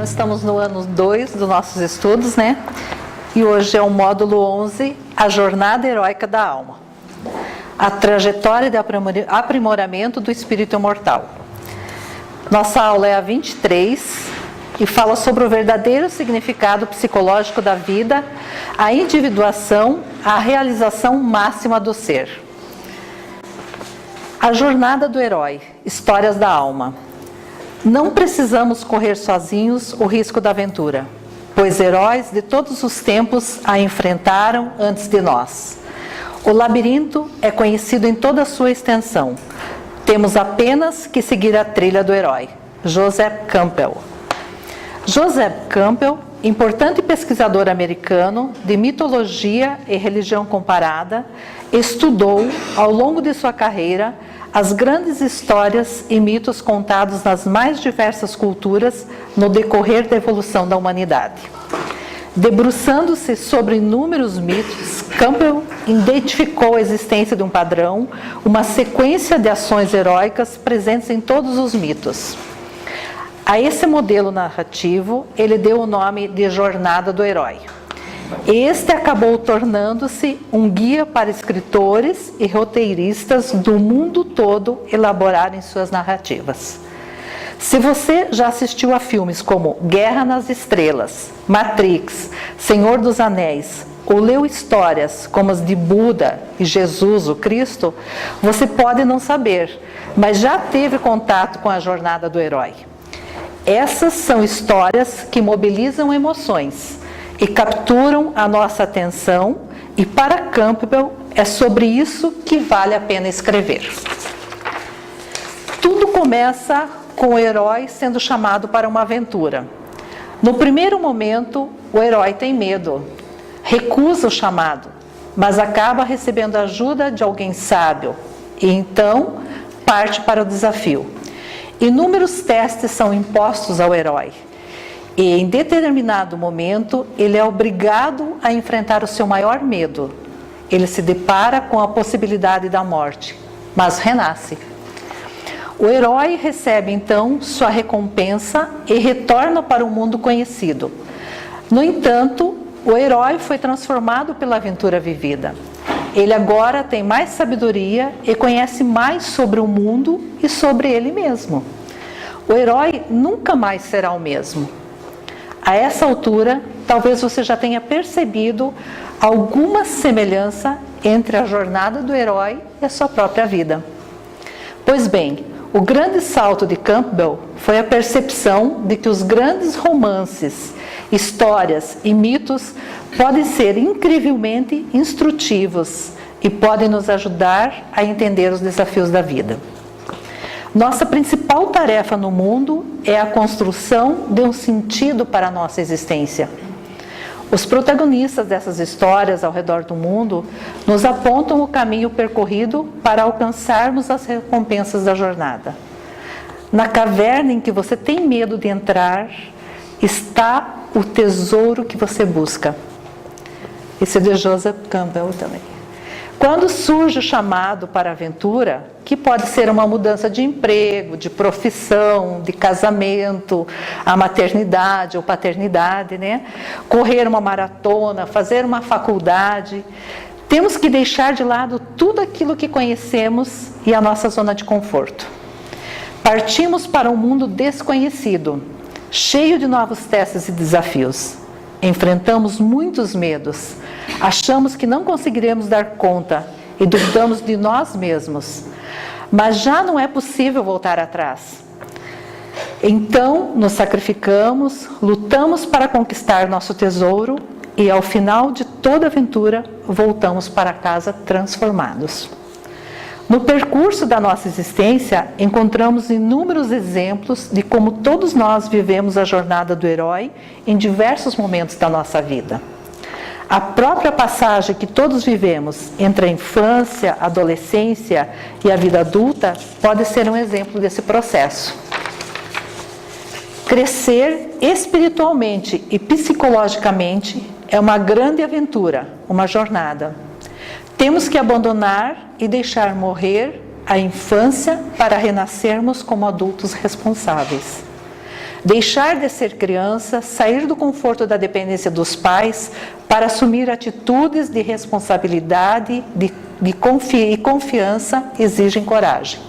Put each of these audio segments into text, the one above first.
nós estamos no ano 2 dos nossos estudos, né? E hoje é o módulo 11, a jornada heróica da alma. A trajetória de aprimoramento do espírito imortal. Nossa aula é a 23 e fala sobre o verdadeiro significado psicológico da vida, a individuação, a realização máxima do ser. A jornada do herói, histórias da alma. Não precisamos correr sozinhos o risco da aventura, pois heróis de todos os tempos a enfrentaram antes de nós. O labirinto é conhecido em toda a sua extensão. Temos apenas que seguir a trilha do herói. Joseph Campbell. Joseph Campbell, importante pesquisador americano de mitologia e religião comparada, estudou, ao longo de sua carreira, as grandes histórias e mitos contados nas mais diversas culturas no decorrer da evolução da humanidade. Debruçando-se sobre inúmeros mitos, Campbell identificou a existência de um padrão, uma sequência de ações heróicas presentes em todos os mitos. A esse modelo narrativo, ele deu o nome de Jornada do Herói. Este acabou tornando-se um guia para escritores e roteiristas do mundo todo elaborarem suas narrativas. Se você já assistiu a filmes como Guerra nas Estrelas, Matrix, Senhor dos Anéis, ou leu histórias como as de Buda e Jesus, o Cristo, você pode não saber, mas já teve contato com a jornada do herói. Essas são histórias que mobilizam emoções e capturam a nossa atenção, e para Campbell é sobre isso que vale a pena escrever. Tudo começa com o herói sendo chamado para uma aventura. No primeiro momento, o herói tem medo, recusa o chamado, mas acaba recebendo a ajuda de alguém sábio, e então parte para o desafio. Inúmeros testes são impostos ao herói, e em determinado momento ele é obrigado a enfrentar o seu maior medo. Ele se depara com a possibilidade da morte, mas renasce. O herói recebe então sua recompensa e retorna para o mundo conhecido. No entanto, o herói foi transformado pela aventura vivida. Ele agora tem mais sabedoria e conhece mais sobre o mundo e sobre ele mesmo. O herói nunca mais será o mesmo. A essa altura, talvez você já tenha percebido alguma semelhança entre a jornada do herói e a sua própria vida. Pois bem, o grande salto de Campbell foi a percepção de que os grandes romances, histórias e mitos podem ser incrivelmente instrutivos e podem nos ajudar a entender os desafios da vida. Nossa principal tarefa no mundo é a construção de um sentido para a nossa existência. Os protagonistas dessas histórias ao redor do mundo nos apontam o caminho percorrido para alcançarmos as recompensas da jornada. Na caverna em que você tem medo de entrar, está o tesouro que você busca. Esse é de Joseph Campbell também. Quando surge o chamado para a aventura, que pode ser uma mudança de emprego, de profissão, de casamento, a maternidade ou paternidade, né? Correr uma maratona, fazer uma faculdade, temos que deixar de lado tudo aquilo que conhecemos e a nossa zona de conforto. Partimos para um mundo desconhecido, cheio de novos testes e desafios. Enfrentamos muitos medos, achamos que não conseguiremos dar conta e duvidamos de nós mesmos, mas já não é possível voltar atrás. Então, nos sacrificamos, lutamos para conquistar nosso tesouro e, ao final de toda aventura, voltamos para casa transformados. No percurso da nossa existência, encontramos inúmeros exemplos de como todos nós vivemos a jornada do herói em diversos momentos da nossa vida. A própria passagem que todos vivemos entre a infância, a adolescência e a vida adulta pode ser um exemplo desse processo. Crescer espiritualmente e psicologicamente é uma grande aventura, uma jornada. Temos que abandonar e deixar morrer a infância para renascermos como adultos responsáveis. Deixar de ser criança, sair do conforto da dependência dos pais para assumir atitudes de responsabilidade e confiança exigem coragem.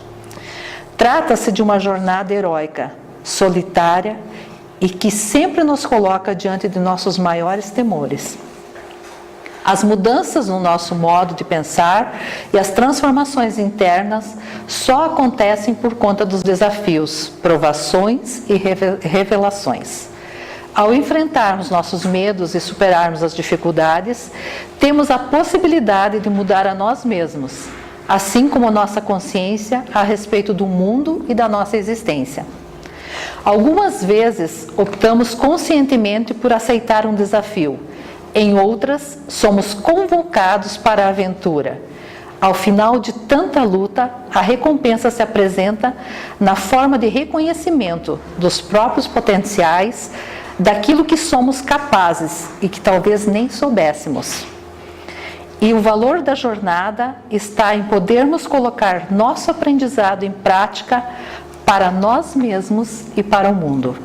Trata-se de uma jornada heróica, solitária e que sempre nos coloca diante de nossos maiores temores. As mudanças no nosso modo de pensar e as transformações internas só acontecem por conta dos desafios, provações e revelações. Ao enfrentarmos nossos medos e superarmos as dificuldades, temos a possibilidade de mudar a nós mesmos, assim como nossa consciência a respeito do mundo e da nossa existência. Algumas vezes optamos conscientemente por aceitar um desafio. Em outras, somos convocados para a aventura. Ao final de tanta luta, a recompensa se apresenta na forma de reconhecimento dos próprios potenciais, daquilo que somos capazes e que talvez nem soubéssemos. E o valor da jornada está em podermos colocar nosso aprendizado em prática para nós mesmos e para o mundo.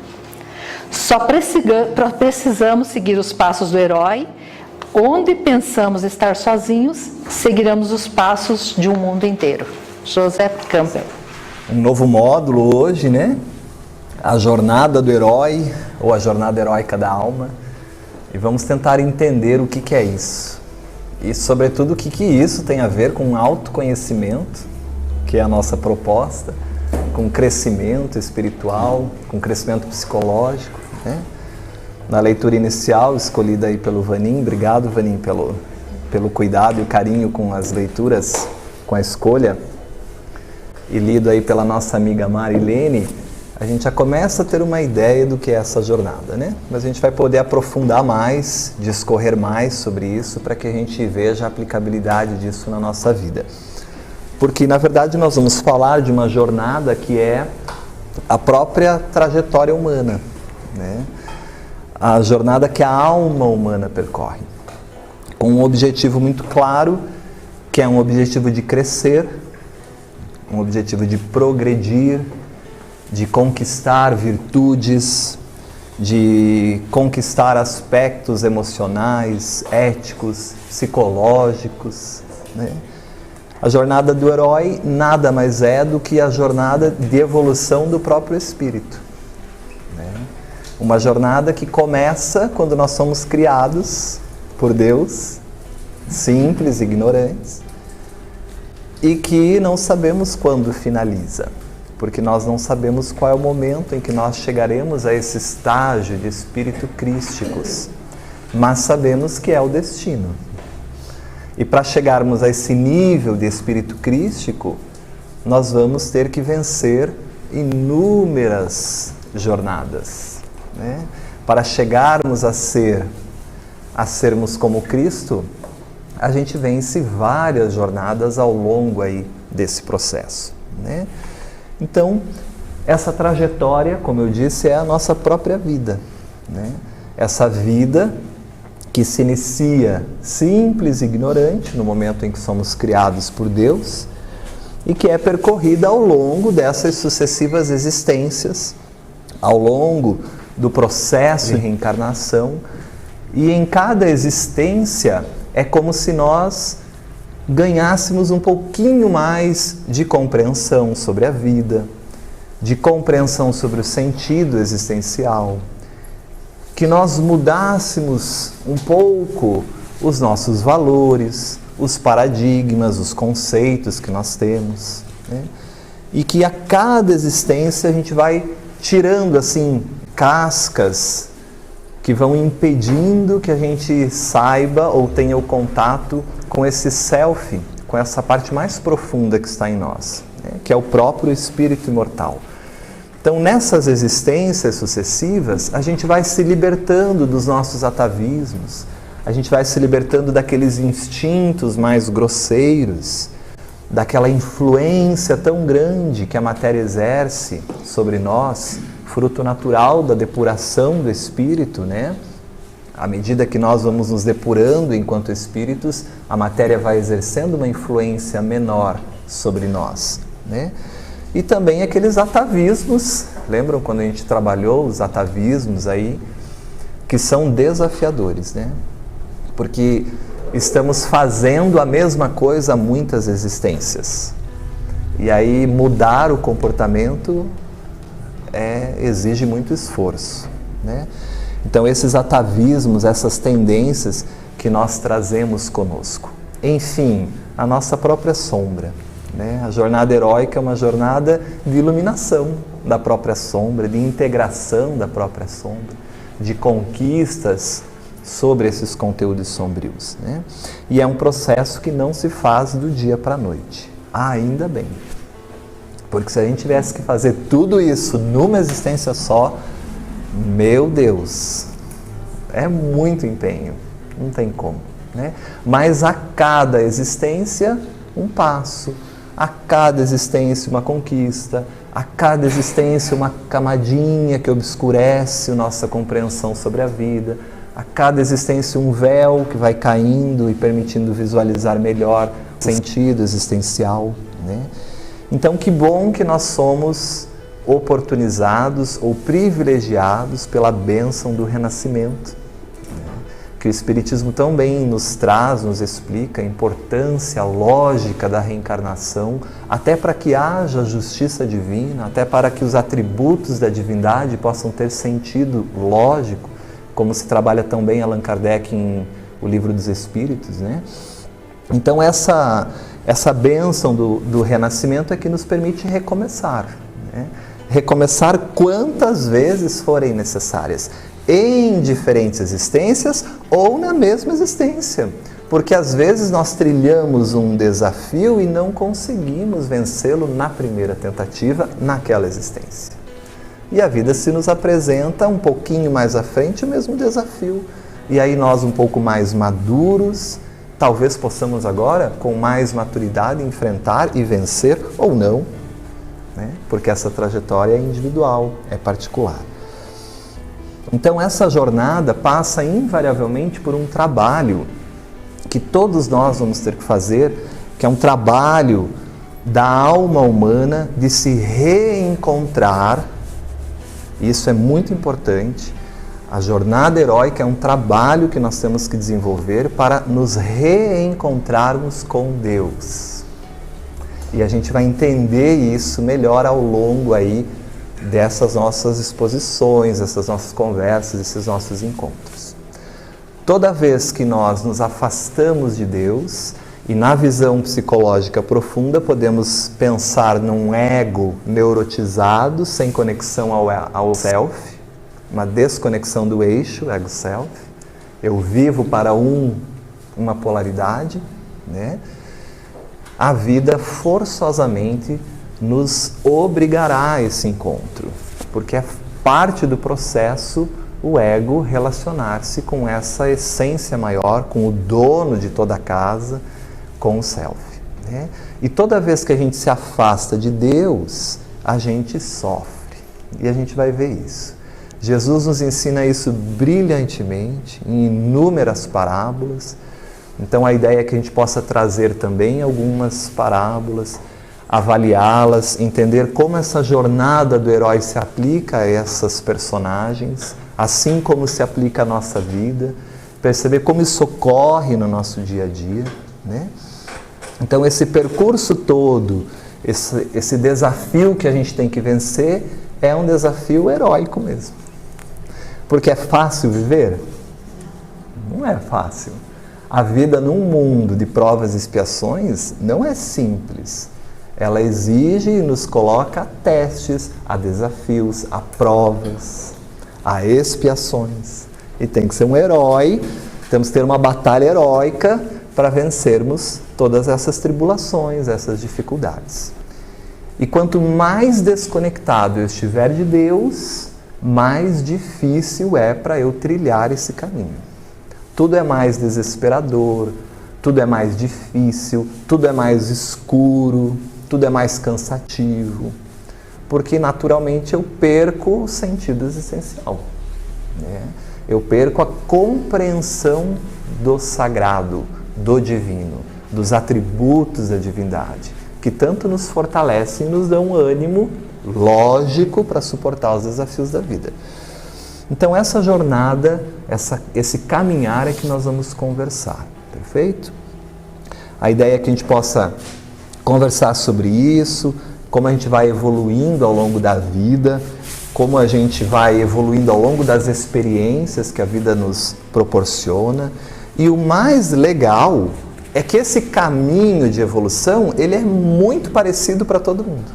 Só precisamos seguir os passos do herói. Onde pensamos estar sozinhos, seguiremos os passos de um mundo inteiro. Joseph Campbell. Um novo módulo hoje, né? A jornada do herói, ou a jornada heróica da alma. E vamos tentar entender o que é isso. E, sobretudo, o que isso tem a ver com autoconhecimento, que é a nossa proposta, com crescimento espiritual, com crescimento psicológico, né? Na leitura inicial, escolhida aí pelo Vanim, obrigado Vanim pelo cuidado e o carinho com as leituras, com a escolha, e lido aí pela nossa amiga Marilene, a gente já começa a ter uma ideia do que é essa jornada, né? Mas a gente vai poder aprofundar mais, discorrer mais sobre isso, para que a gente veja a aplicabilidade disso na nossa vida. Porque, na verdade, nós vamos falar de uma jornada que é a própria trajetória humana, né? A jornada que a alma humana percorre, com um objetivo muito claro, que é um objetivo de crescer, um objetivo de progredir, de conquistar virtudes, de conquistar aspectos emocionais, éticos, psicológicos, né? A jornada do herói nada mais é do que a jornada de evolução do próprio espírito, né? Uma jornada que começa quando nós somos criados por Deus, simples, ignorantes, e que não sabemos quando finaliza, porque nós não sabemos qual é o momento em que nós chegaremos a esse estágio de espírito crísticos, mas sabemos que é o destino. E para chegarmos a esse nível de espírito crístico, nós vamos ter que vencer inúmeras jornadas, né? Para chegarmos a sermos como Cristo, a gente vence várias jornadas ao longo aí desse processo, né? Então, essa trajetória, como eu disse, é a nossa própria vida, né? Essa vida que se inicia simples e ignorante no momento em que somos criados por Deus e que é percorrida ao longo dessas sucessivas existências, ao longo do processo de reencarnação, e em cada existência é como se nós ganhássemos um pouquinho mais de compreensão sobre a vida, de compreensão sobre o sentido existencial, que nós mudássemos um pouco os nossos valores, os paradigmas, os conceitos que nós temos, né? E que a cada existência a gente vai tirando assim cascas que vão impedindo que a gente saiba ou tenha o contato com esse self, com essa parte mais profunda que está em nós, né? Que é o próprio espírito imortal. Então, nessas existências sucessivas, a gente vai se libertando dos nossos atavismos, a gente vai se libertando daqueles instintos mais grosseiros, daquela influência tão grande que a matéria exerce sobre nós, fruto natural da depuração do espírito, né? À medida que nós vamos nos depurando enquanto espíritos, a matéria vai exercendo uma influência menor sobre nós, né? e também aqueles atavismos, lembram quando a gente trabalhou os atavismos aí, que são desafiadores, né? Porque estamos fazendo a mesma coisa há muitas existências. E aí mudar o comportamento exige muito esforço, né? Então esses atavismos, essas tendências que nós trazemos conosco. Enfim, a nossa própria sombra, né? A jornada heróica é uma jornada de iluminação da própria sombra, de integração da própria sombra, de conquistas sobre esses conteúdos sombrios, né? E é um processo que não se faz do dia para a noite. Ainda bem. Porque se a gente tivesse que fazer tudo isso numa existência só, meu Deus, é muito empenho, não tem como, né? Mas a cada existência, um passo, a cada existência, uma conquista, a cada existência, uma camadinha que obscurece a nossa compreensão sobre a vida, a cada existência, um véu que vai caindo e permitindo visualizar melhor o sentido existencial, né? Então, que bom que nós somos oportunizados ou privilegiados pela bênção do renascimento, que o Espiritismo também nos traz, nos explica a importância lógica da reencarnação, até para que haja justiça divina, até para que os atributos da divindade possam ter sentido lógico, como se trabalha tão bem Allan Kardec em O Livro dos Espíritos, né? Então essa bênção do renascimento é que nos permite recomeçar, né? Recomeçar quantas vezes forem necessárias, em diferentes existências ou na mesma existência. Porque às vezes nós trilhamos um desafio e não conseguimos vencê-lo na primeira tentativa, naquela existência. E a vida se nos apresenta um pouquinho mais à frente o mesmo desafio. E aí nós um pouco mais maduros, talvez possamos agora, com mais maturidade, enfrentar e vencer ou não, né? Porque essa trajetória é individual, é particular. Então essa jornada passa invariavelmente por um trabalho que todos nós vamos ter que fazer, que é um trabalho da alma humana de se reencontrar. Isso é muito importante. A jornada heróica é um trabalho que nós temos que desenvolver para nos reencontrarmos com Deus. E a gente vai entender isso melhor ao longo aí dessas nossas exposições, dessas nossas conversas, desses nossos encontros. Toda vez que nós nos afastamos de Deus, e na visão psicológica profunda podemos pensar num ego neurotizado, sem conexão ao self, uma desconexão do eixo, ego-self. Eu vivo para uma polaridade, né? A vida forçosamente nos obrigará a esse encontro, porque é parte do processo o ego relacionar-se com essa essência maior, com o dono de toda a casa, com o self, né? E toda vez que a gente se afasta de Deus, a gente sofre, e a gente vai ver isso. Jesus nos ensina isso brilhantemente, em inúmeras parábolas. Então a ideia é que a gente possa trazer também algumas parábolas, avaliá-las, entender como essa jornada do herói se aplica a essas personagens, assim como se aplica à nossa vida, perceber como isso ocorre no nosso dia a dia, né? Então esse percurso todo, esse desafio que a gente tem que vencer, é um desafio heróico mesmo. Porque é fácil viver? Não é fácil. A vida num mundo de provas e expiações não é simples. Ela exige e nos coloca a testes, a desafios, a provas, a expiações. E tem que ser um herói, temos que ter uma batalha heróica para vencermos todas essas tribulações, essas dificuldades. E quanto mais desconectado eu estiver de Deus, mais difícil é para eu trilhar esse caminho. Tudo é mais desesperador, tudo é mais difícil, tudo é mais escuro, tudo é mais cansativo, porque naturalmente eu perco o sentido existencial, né? Eu perco a compreensão do sagrado, do divino, dos atributos da divindade, que tanto nos fortalecem e nos dão um ânimo lógico para suportar os desafios da vida. Então essa jornada, esse caminhar é que nós vamos conversar, perfeito? A ideia é que a gente possa conversar sobre isso, como a gente vai evoluindo ao longo da vida, como a gente vai evoluindo ao longo das experiências que a vida nos proporciona. E o mais legal é que esse caminho de evolução, ele é muito parecido para todo mundo.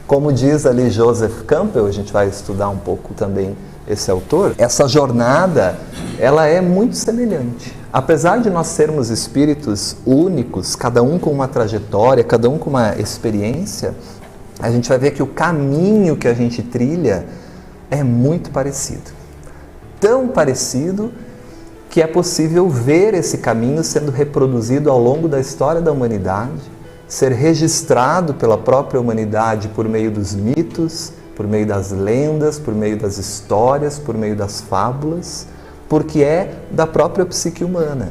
Como diz ali Joseph Campbell, a gente vai estudar um pouco também esse autor, essa jornada, ela é muito semelhante. Apesar de nós sermos espíritos únicos, cada um com uma trajetória, cada um com uma experiência, a gente vai ver que o caminho que a gente trilha é muito parecido. Tão parecido que é possível ver esse caminho sendo reproduzido ao longo da história da humanidade, ser registrado pela própria humanidade por meio dos mitos, por meio das lendas, por meio das histórias, por meio das fábulas, porque é da própria psique humana.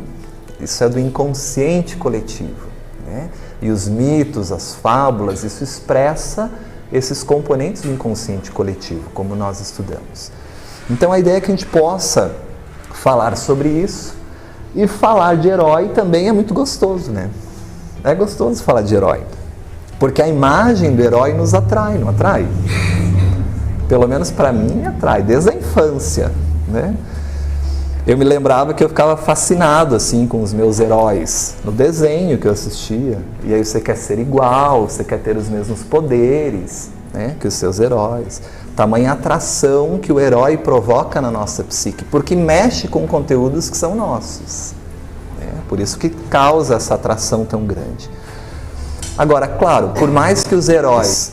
Isso é do inconsciente coletivo, né? E os mitos, as fábulas, isso expressa esses componentes do inconsciente coletivo, como nós estudamos. Então a ideia é que a gente possa falar sobre isso, e falar de herói também é muito gostoso, né? É gostoso falar de herói, porque a imagem do herói nos atrai, não atrai? Pelo menos para mim atrai, desde a infância, né? Eu me lembrava que eu ficava fascinado assim com os meus heróis no desenho que eu assistia. E aí você quer ser igual, você quer ter os mesmos poderes, né, que os seus heróis. Tamanha atração que o herói provoca na nossa psique, porque mexe com conteúdos que são nossos. Né? Por isso que causa essa atração tão grande. Agora, claro, por mais que os heróis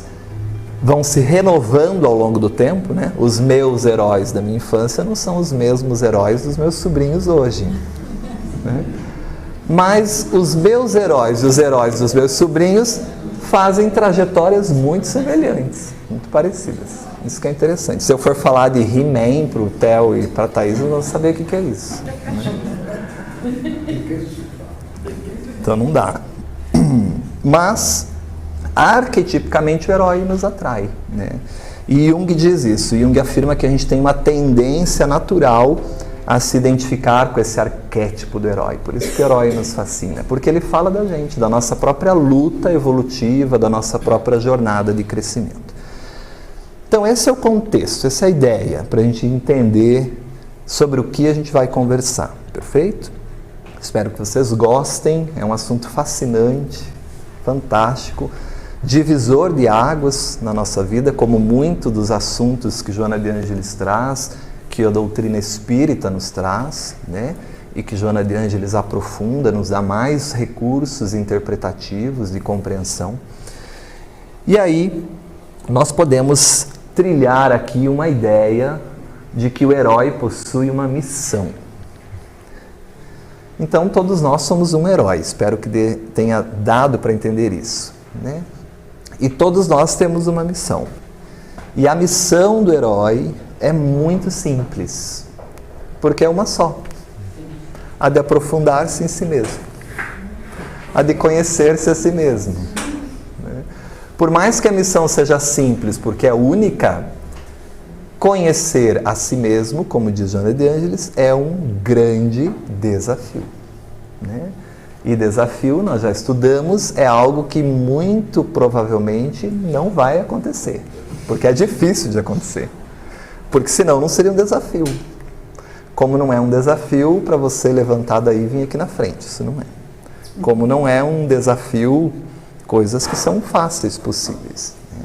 vão se renovando ao longo do tempo, né? Os meus heróis da minha infância não são os mesmos heróis dos meus sobrinhos hoje, né? Mas os meus heróis e os heróis dos meus sobrinhos fazem trajetórias muito semelhantes, muito parecidas. Isso que é interessante. Se eu for falar de He-Man para o Theo e para a Thaís, eu não vou saber o que é isso, né? Então não dá. Mas arquetipicamente o herói nos atrai, né? E Jung diz isso. Jung afirma que a gente tem uma tendência natural a se identificar com esse arquétipo do herói. Por isso que o herói nos fascina, porque ele fala da gente, da nossa própria luta evolutiva, da nossa própria jornada de crescimento. Então esse é o contexto, essa é a ideia, para a gente entender sobre o que a gente vai conversar, perfeito? Espero que vocês gostem, é um assunto fascinante, fantástico, divisor de águas na nossa vida, como muito dos assuntos que Joana de Ângeles traz, que a doutrina espírita nos traz, né? E que Joana de Ângeles aprofunda, nos dá mais recursos interpretativos de compreensão. E aí nós podemos trilhar aqui uma ideia de que o herói possui uma missão. Então todos nós somos um herói, espero que tenha dado para entender isso, né? E todos nós temos uma missão. E a missão do herói é muito simples, porque é uma só. A de aprofundar-se em si mesmo. A de conhecer-se a si mesmo. Né? Por mais que a missão seja simples, porque é única, conhecer a si mesmo, como diz Joana de Ângeles, é um grande desafio. Né? E desafio, nós já estudamos, é algo que muito provavelmente não vai acontecer, porque é difícil de acontecer, porque senão não seria um desafio. Como não é um desafio para você levantar daí e vir aqui na frente, isso não é. Como não é um desafio, coisas que são fáceis possíveis. Né?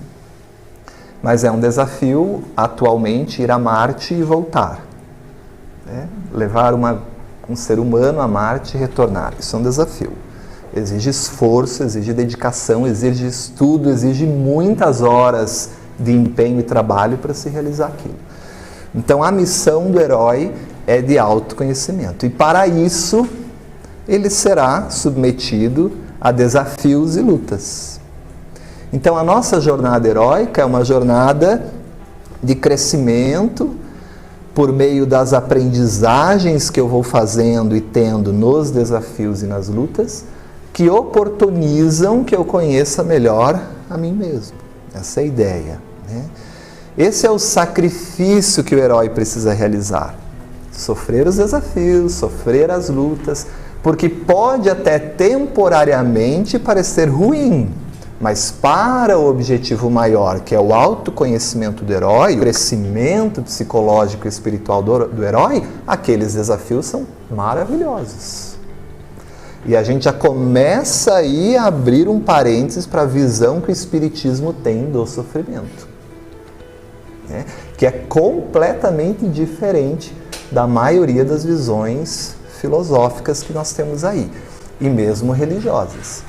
Mas é um desafio, atualmente, ir a Marte e voltar. Né? Levar um ser humano a Marte e retornar. Isso é um desafio. Exige esforço, exige dedicação, exige estudo, exige muitas horas de empenho e trabalho para se realizar aquilo. Então a missão do herói é de autoconhecimento. E para isso, ele será submetido a desafios e lutas. Então a nossa jornada heróica é uma jornada de crescimento, por meio das aprendizagens que eu vou fazendo e tendo nos desafios e nas lutas, que oportunizam que eu conheça melhor a mim mesmo. Essa é a ideia, né? Esse é o sacrifício que o herói precisa realizar. Sofrer os desafios, sofrer as lutas, porque pode até temporariamente parecer ruim, mas para o objetivo maior, que é o autoconhecimento do herói, o crescimento psicológico e espiritual do herói, aqueles desafios são maravilhosos. E a gente já começa aí a abrir um parênteses para a visão que o Espiritismo tem do sofrimento, né? Que é completamente diferente da maioria das visões filosóficas que nós temos aí, e mesmo religiosas.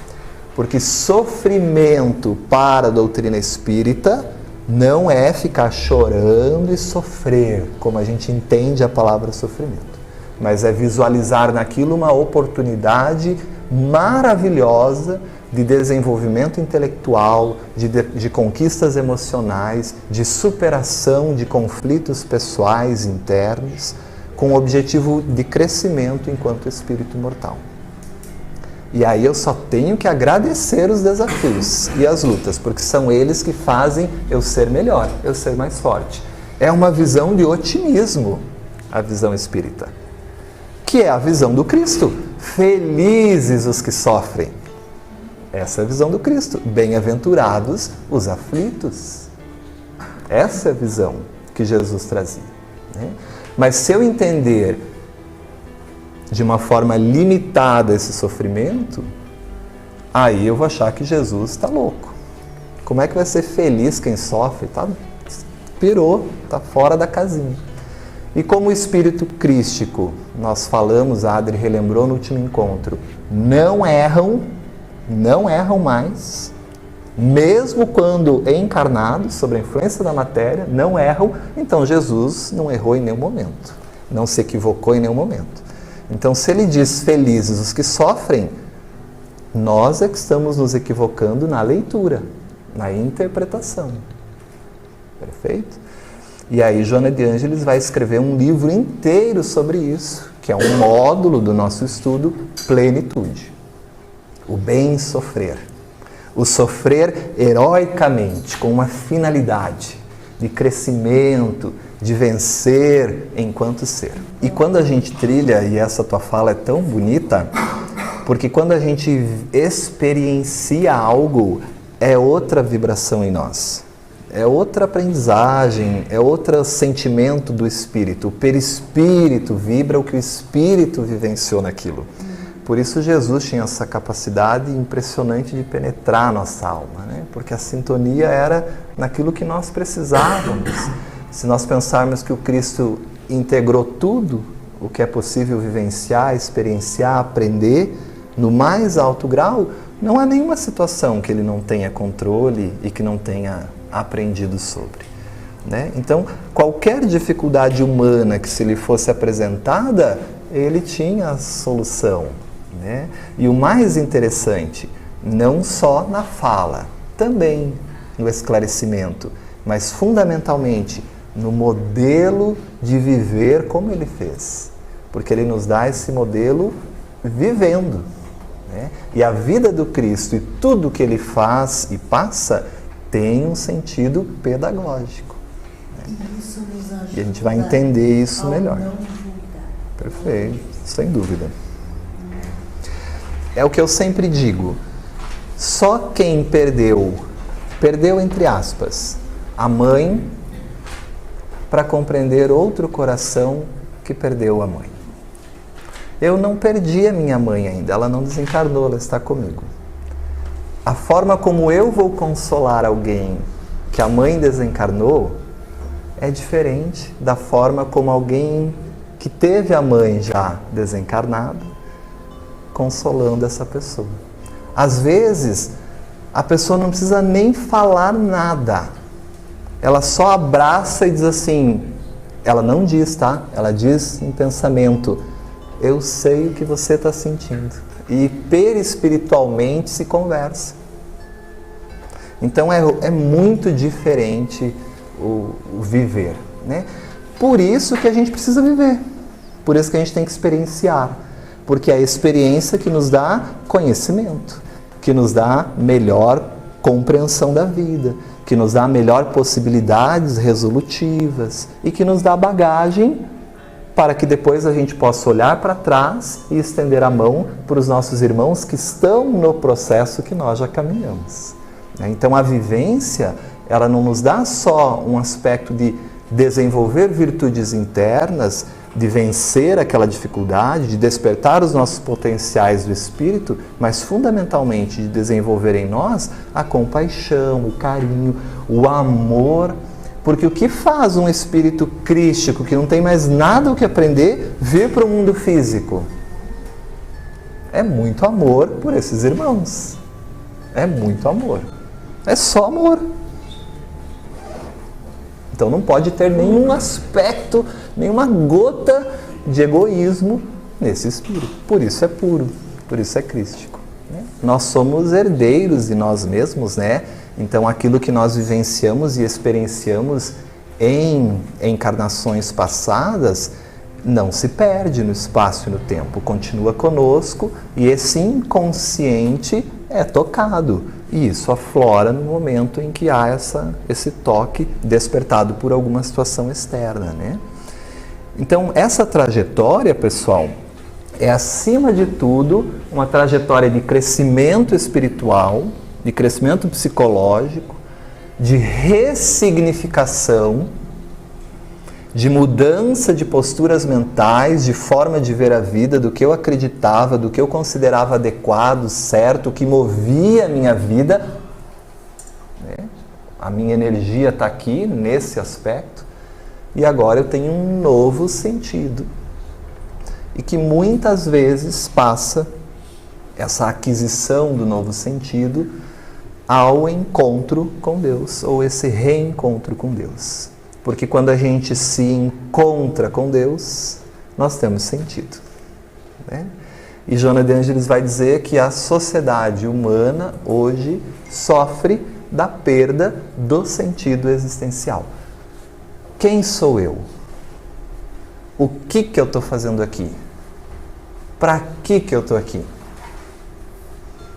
Porque sofrimento para a doutrina espírita não é ficar chorando e sofrer, como a gente entende a palavra sofrimento, mas é visualizar naquilo uma oportunidade maravilhosa de desenvolvimento intelectual, de conquistas emocionais, de superação de conflitos pessoais internos, com o objetivo de crescimento enquanto espírito imortal. E aí eu só tenho que agradecer os desafios e as lutas, porque são eles que fazem eu ser melhor, eu ser mais forte. É uma visão de otimismo, a visão espírita, que é a visão do Cristo. Felizes os que sofrem. Essa é a visão do Cristo. Bem-aventurados os aflitos. Essa é a visão que Jesus trazia, né? Mas se eu entender de uma forma limitada esse sofrimento, aí eu vou achar que Jesus está louco. Como é que vai ser feliz quem sofre? Pirou, está fora da casinha. E como o espírito crístico, nós falamos, a Adri relembrou no último encontro, não erram mais, mesmo quando encarnados, sob a influência da matéria, não erram, então Jesus não errou em nenhum momento, não se equivocou em nenhum momento. Então, se ele diz felizes os que sofrem, nós é que estamos nos equivocando na leitura, na interpretação. Perfeito? E aí, Joana de Ângeles vai escrever um livro inteiro sobre isso, que é um módulo do nosso estudo, Plenitude. O bem sofrer. O sofrer heroicamente, com uma finalidade de crescimento, de vencer enquanto ser. E quando a gente trilha, e essa tua fala é tão bonita, porque quando a gente experiencia algo, é outra vibração em nós. É outra aprendizagem, é outro sentimento do espírito. O perispírito vibra o que o espírito vivenciou naquilo. Por isso Jesus tinha essa capacidade impressionante de penetrar a nossa alma, né? Porque a sintonia era naquilo que nós precisávamos. Se nós pensarmos que o Cristo integrou tudo o que é possível vivenciar, experienciar, aprender, no mais alto grau, não há nenhuma situação que ele não tenha controle e que não tenha aprendido sobre, né? Então, qualquer dificuldade humana que se lhe fosse apresentada, ele tinha a solução, né? E o mais interessante, não só na fala, também no esclarecimento, mas fundamentalmente no modelo de viver como ele fez, porque ele nos dá esse modelo vivendo, né? E a vida do Cristo e tudo que ele faz e passa tem um sentido pedagógico, né? E a gente vai entender isso melhor. Perfeito, sem dúvida. É o que eu sempre digo, só quem perdeu entre aspas, a mãe, para compreender outro coração que perdeu a mãe. Eu não perdi a minha mãe ainda, ela não desencarnou, ela está comigo. A forma como eu vou consolar alguém que a mãe desencarnou é diferente da forma como alguém que teve a mãe já desencarnada, consolando essa pessoa. Às vezes, a pessoa não precisa nem falar nada. Ela só abraça e diz assim, ela não diz, tá? Ela diz em pensamento, eu sei o que você está sentindo. E perispiritualmente se conversa. Então é muito diferente o viver, né? Por isso que a gente precisa viver. Por isso que a gente tem que experienciar. Porque é a experiência que nos dá conhecimento, que nos dá melhor compreensão da vida, que nos dá melhor possibilidades resolutivas e que nos dá bagagem para que depois a gente possa olhar para trás e estender a mão para os nossos irmãos que estão no processo que nós já caminhamos. Então a vivência, ela não nos dá só um aspecto de desenvolver virtudes internas, de vencer aquela dificuldade, de despertar os nossos potenciais do espírito, mas fundamentalmente de desenvolver em nós a compaixão, o carinho, o amor. Porque o que faz um espírito crístico, que não tem mais nada o que aprender, vir para o mundo físico? É muito amor por esses irmãos. É muito amor. É só amor. Então não pode ter nenhum aspecto, nenhuma gota de egoísmo nesse espírito. Por isso é puro, por isso é crístico. Né? Nós somos herdeiros de nós mesmos, né? Então aquilo que nós vivenciamos e experienciamos em encarnações passadas não se perde no espaço e no tempo, continua conosco e esse inconsciente é tocado. E isso aflora no momento em que há esse toque despertado por alguma situação externa, né? Então, essa trajetória, pessoal, é acima de tudo uma trajetória de crescimento espiritual, de crescimento psicológico, de ressignificação, de mudança de posturas mentais, de forma de ver a vida, do que eu acreditava, do que eu considerava adequado, certo, o que movia a minha vida. A minha energia está aqui, nesse aspecto, e agora eu tenho um novo sentido. E que muitas vezes passa essa aquisição do novo sentido ao encontro com Deus, ou esse reencontro com Deus. Porque quando a gente se encontra com Deus, nós temos sentido. Né? E Joana de Ângeles vai dizer que a sociedade humana hoje sofre da perda do sentido existencial. Quem sou eu? O que eu estou fazendo aqui? Para que eu estou aqui?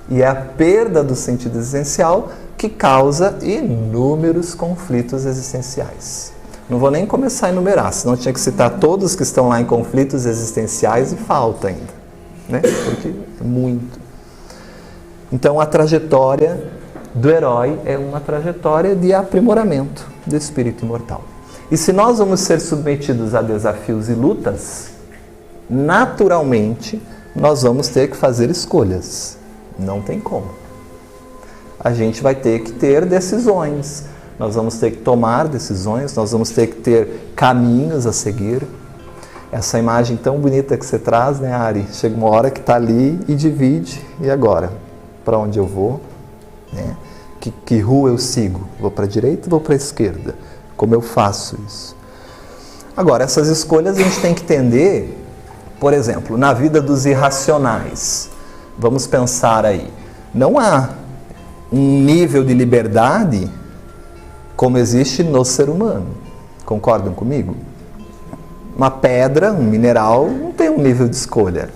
E é a perda do sentido existencial que causa inúmeros conflitos existenciais. Não vou nem começar a enumerar, senão tinha que citar todos que estão lá em conflitos existenciais e falta ainda, né? Porque é muito. Então a trajetória do herói é uma trajetória de aprimoramento do espírito imortal. E se nós vamos ser submetidos a desafios e lutas, naturalmente nós vamos ter que fazer escolhas. Não tem como. A gente vai ter que ter decisões. Nós vamos ter que tomar decisões, nós vamos ter que ter caminhos a seguir. Essa imagem tão bonita que você traz, né, Ari? Chega uma hora que está ali e divide. E agora? Para onde eu vou? Né? Que rua eu sigo? Vou para a direita ou vou para a esquerda? Como eu faço isso? Agora, essas escolhas a gente tem que entender, por exemplo, na vida dos irracionais. Vamos pensar aí. Não há um nível de liberdade como existe no ser humano. Concordam comigo? Uma pedra, um mineral, não tem um nível de escolha.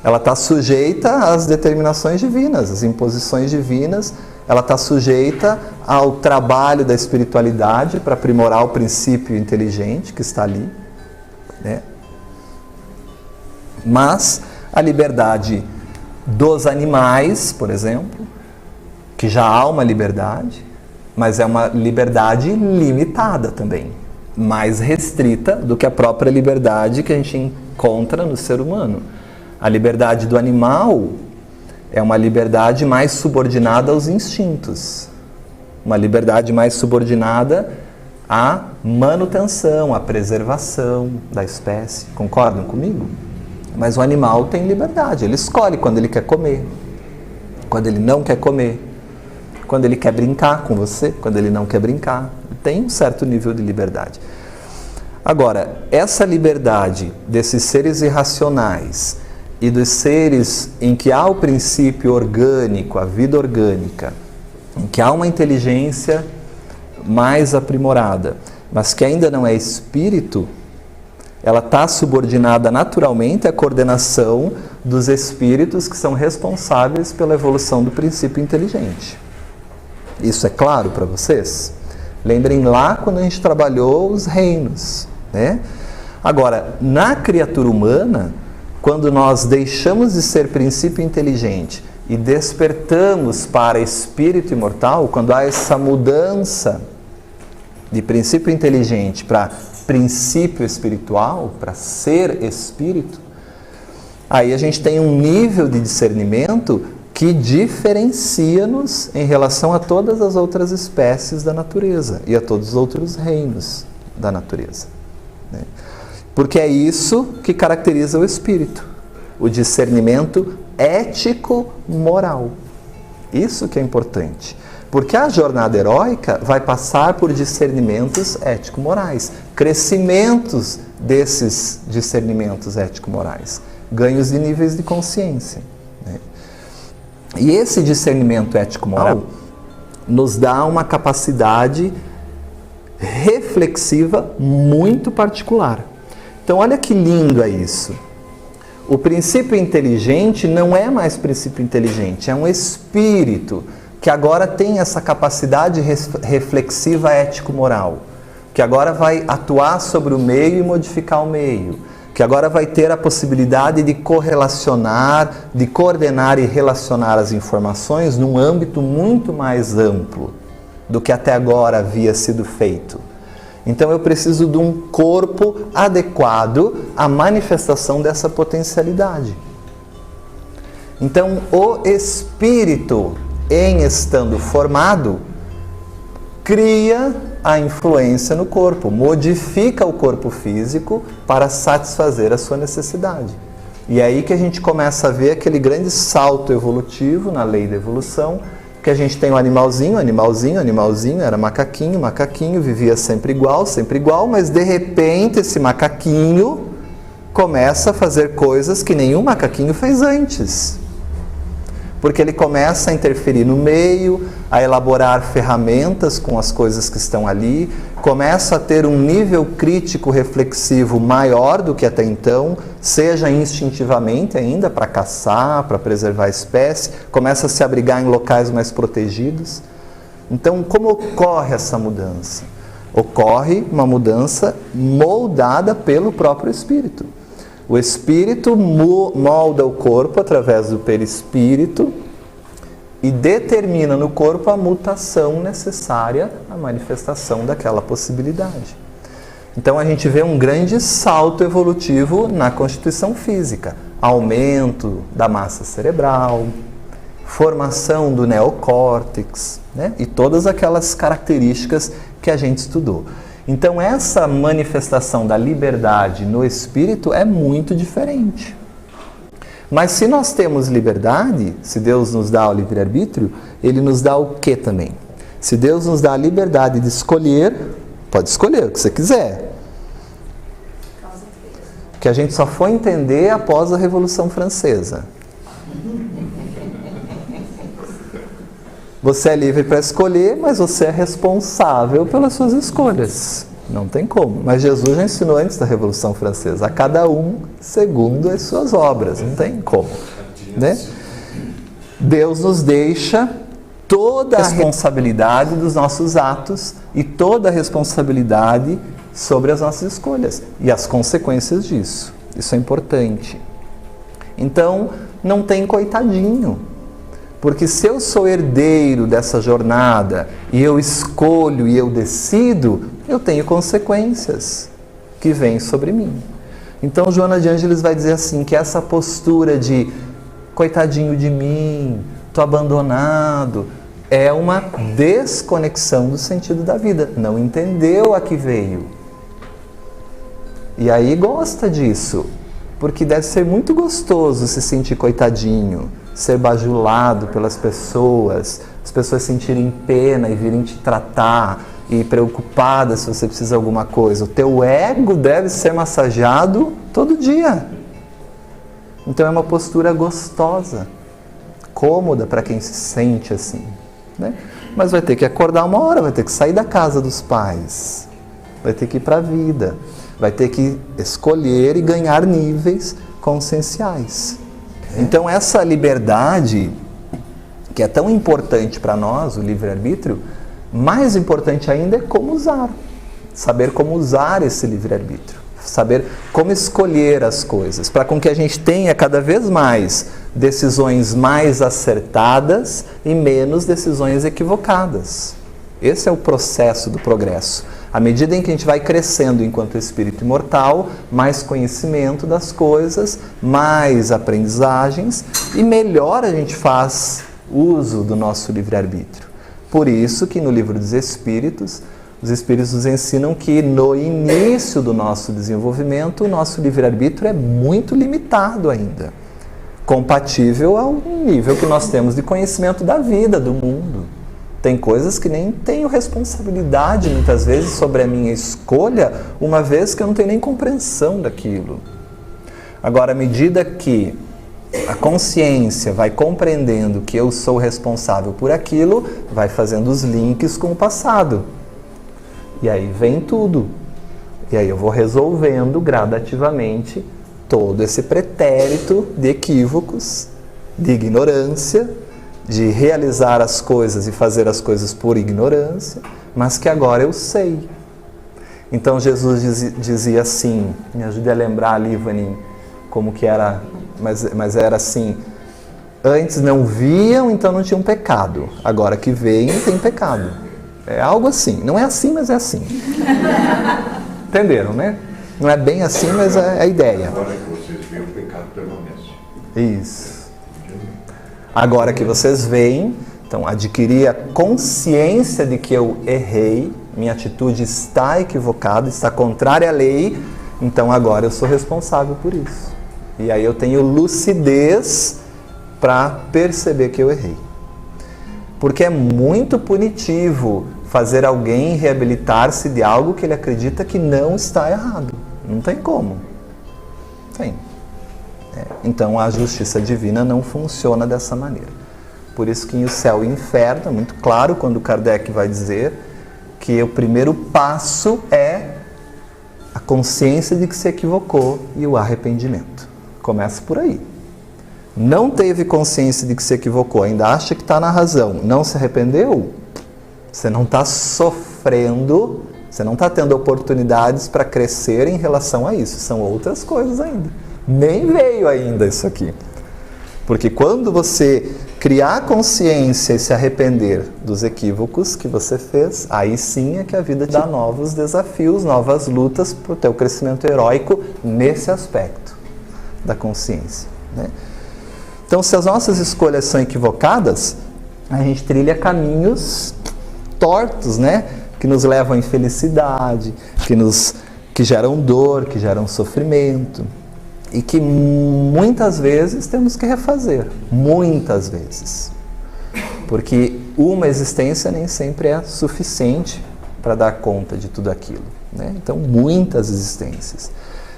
Ela está sujeita às determinações divinas, às imposições divinas. Ela está sujeita ao trabalho da espiritualidade para aprimorar o princípio inteligente que está ali, né? Mas a liberdade dos animais, por exemplo, que já há uma liberdade, mas é uma liberdade limitada também, mais restrita do que a própria liberdade que a gente encontra no ser humano. A liberdade do animal é uma liberdade mais subordinada aos instintos, uma liberdade mais subordinada à manutenção, à preservação da espécie. Concordam comigo? Mas o animal tem liberdade, ele escolhe quando ele quer comer, quando ele não quer comer, quando ele quer brincar com você, quando ele não quer brincar. Tem um certo nível de liberdade. Agora, essa liberdade desses seres irracionais e dos seres em que há o princípio orgânico, a vida orgânica, em que há uma inteligência mais aprimorada, mas que ainda não é espírito, ela está subordinada naturalmente à coordenação dos espíritos que são responsáveis pela evolução do princípio inteligente. Isso é claro para vocês? Lembrem lá quando a gente trabalhou os reinos, né? Agora, na criatura humana, quando nós deixamos de ser princípio inteligente e despertamos para espírito imortal, quando há essa mudança de princípio inteligente para princípio espiritual, para ser espírito, aí a gente tem um nível de discernimento que diferencia-nos em relação a todas as outras espécies da natureza e a todos os outros reinos da natureza, né? Porque é isso que caracteriza o espírito, o discernimento ético-moral. Isso que é importante. Porque a jornada heróica vai passar por discernimentos ético-morais, crescimentos desses discernimentos ético-morais, ganhos de níveis de consciência, né? E esse discernimento ético-moral nos dá uma capacidade reflexiva muito particular. Então, olha que lindo é isso. O princípio inteligente não é mais princípio inteligente, é um espírito que agora tem essa capacidade reflexiva ético-moral, que agora vai atuar sobre o meio e modificar o meio, que agora vai ter a possibilidade de correlacionar, de coordenar e relacionar as informações num âmbito muito mais amplo do que até agora havia sido feito. Então eu preciso de um corpo adequado à manifestação dessa potencialidade. Então o espírito, em estando formado, cria a influência no corpo, modifica o corpo físico para satisfazer a sua necessidade. E é aí que a gente começa a ver aquele grande salto evolutivo na lei da evolução, que a gente tem um animalzinho, era macaquinho, vivia sempre igual, mas de repente esse macaquinho começa a fazer coisas que nenhum macaquinho fez antes. Porque ele começa a interferir no meio, a elaborar ferramentas com as coisas que estão ali, começa a ter um nível crítico reflexivo maior do que até então, seja instintivamente ainda para caçar, para preservar a espécie, começa a se abrigar em locais mais protegidos. Então, como ocorre essa mudança? Ocorre uma mudança moldada pelo próprio espírito. O espírito molda o corpo através do perispírito e determina no corpo a mutação necessária à manifestação daquela possibilidade. Então a gente vê um grande salto evolutivo na constituição física, aumento da massa cerebral, formação do neocórtex, né? E todas aquelas características que a gente estudou. Então essa manifestação da liberdade no espírito é muito diferente. Mas se nós temos liberdade, se Deus nos dá o livre-arbítrio, Ele nos dá o que também? Se Deus nos dá a liberdade de escolher, pode escolher o que você quiser. Que a gente só foi entender após a Revolução Francesa. Você é livre para escolher, mas você é responsável pelas suas escolhas. Não tem como. Mas Jesus já ensinou antes da Revolução Francesa, a cada um segundo as suas obras. Não tem como, né? Deus nos deixa toda a responsabilidade dos nossos atos e toda a responsabilidade sobre as nossas escolhas e as consequências disso. Isso é importante. Então, não tem coitadinho. Porque se eu sou herdeiro dessa jornada e eu escolho e eu decido, eu tenho consequências que vêm sobre mim. Então Joana de Ângeles vai dizer assim, que essa postura de coitadinho de mim, tô abandonado, é uma desconexão do sentido da vida. Não entendeu a que veio. E aí gosta disso, porque deve ser muito gostoso se sentir coitadinho, ser bajulado pelas pessoas, as pessoas sentirem pena e virem te tratar e preocupadas se você precisa de alguma coisa. O teu ego deve ser massageado todo dia. Então é uma postura gostosa, cômoda para quem se sente assim, né? Mas vai ter que acordar uma hora, vai ter que sair da casa dos pais. vai ter que ir para a vida, vai ter que escolher e ganhar níveis conscienciais. Então essa liberdade, que é tão importante para nós, o livre-arbítrio, mais importante ainda é como usar. Saber como usar esse livre-arbítrio. Saber como escolher as coisas, para com que a gente tenha cada vez mais decisões mais acertadas e menos decisões equivocadas. Esse é o processo do progresso. À medida em que a gente vai crescendo enquanto espírito imortal, mais conhecimento das coisas, mais aprendizagens e melhor a gente faz uso do nosso livre-arbítrio. Por isso que no Livro dos Espíritos, os Espíritos nos ensinam que no início do nosso desenvolvimento, o nosso livre-arbítrio é muito limitado ainda, compatível ao nível que nós temos de conhecimento da vida, do mundo. Tem coisas que nem tenho responsabilidade, muitas vezes, sobre a minha escolha, uma vez que eu não tenho nem compreensão daquilo. Agora, à medida que a consciência vai compreendendo que eu sou responsável por aquilo, vai fazendo os links com o passado. E aí vem tudo. E aí eu vou resolvendo gradativamente todo esse pretérito de equívocos, de ignorância, de realizar as coisas e fazer as coisas por ignorância, mas que agora eu sei. Então Jesus dizia assim, me ajude a lembrar ali, Vaninho, como que era, mas era assim, antes não viam, então não tinham pecado, agora que veem, tem pecado. É algo assim, não é assim, mas é assim. Entenderam, né? Não é bem assim, mas é a ideia. Agora que vocês veem, o pecado permanece. Isso. Agora que vocês veem, então adquirir a consciência de que eu errei, minha atitude está equivocada, está contrária à lei, então agora eu sou responsável por isso. E aí eu tenho lucidez para perceber que eu errei. Porque é muito punitivo fazer alguém reabilitar-se de algo que ele acredita que não está errado. Não tem como. Tem. Então a justiça divina não funciona dessa maneira. Por isso que em O Céu e o Inferno é muito claro quando Kardec vai dizer que o primeiro passo é a consciência de que se equivocou e o arrependimento. Começa por aí. Não teve consciência de que se equivocou, ainda acha que está na razão, não se arrependeu, você não está sofrendo, você não está tendo oportunidades para crescer em relação a isso. São outras coisas ainda. Nem veio ainda isso aqui. Porque quando você criar consciência e se arrepender dos equívocos que você fez, aí sim é que a vida te dá novos desafios, novas lutas para o teu crescimento heróico nesse aspecto da consciência, né? Então, se as nossas escolhas são equivocadas, a gente trilha caminhos tortos, né? Que nos levam à infelicidade, que geram dor, que geram sofrimento. E que muitas vezes temos que refazer. Muitas vezes. Porque uma existência nem sempre é suficiente para dar conta de tudo aquilo, né? Então, muitas existências.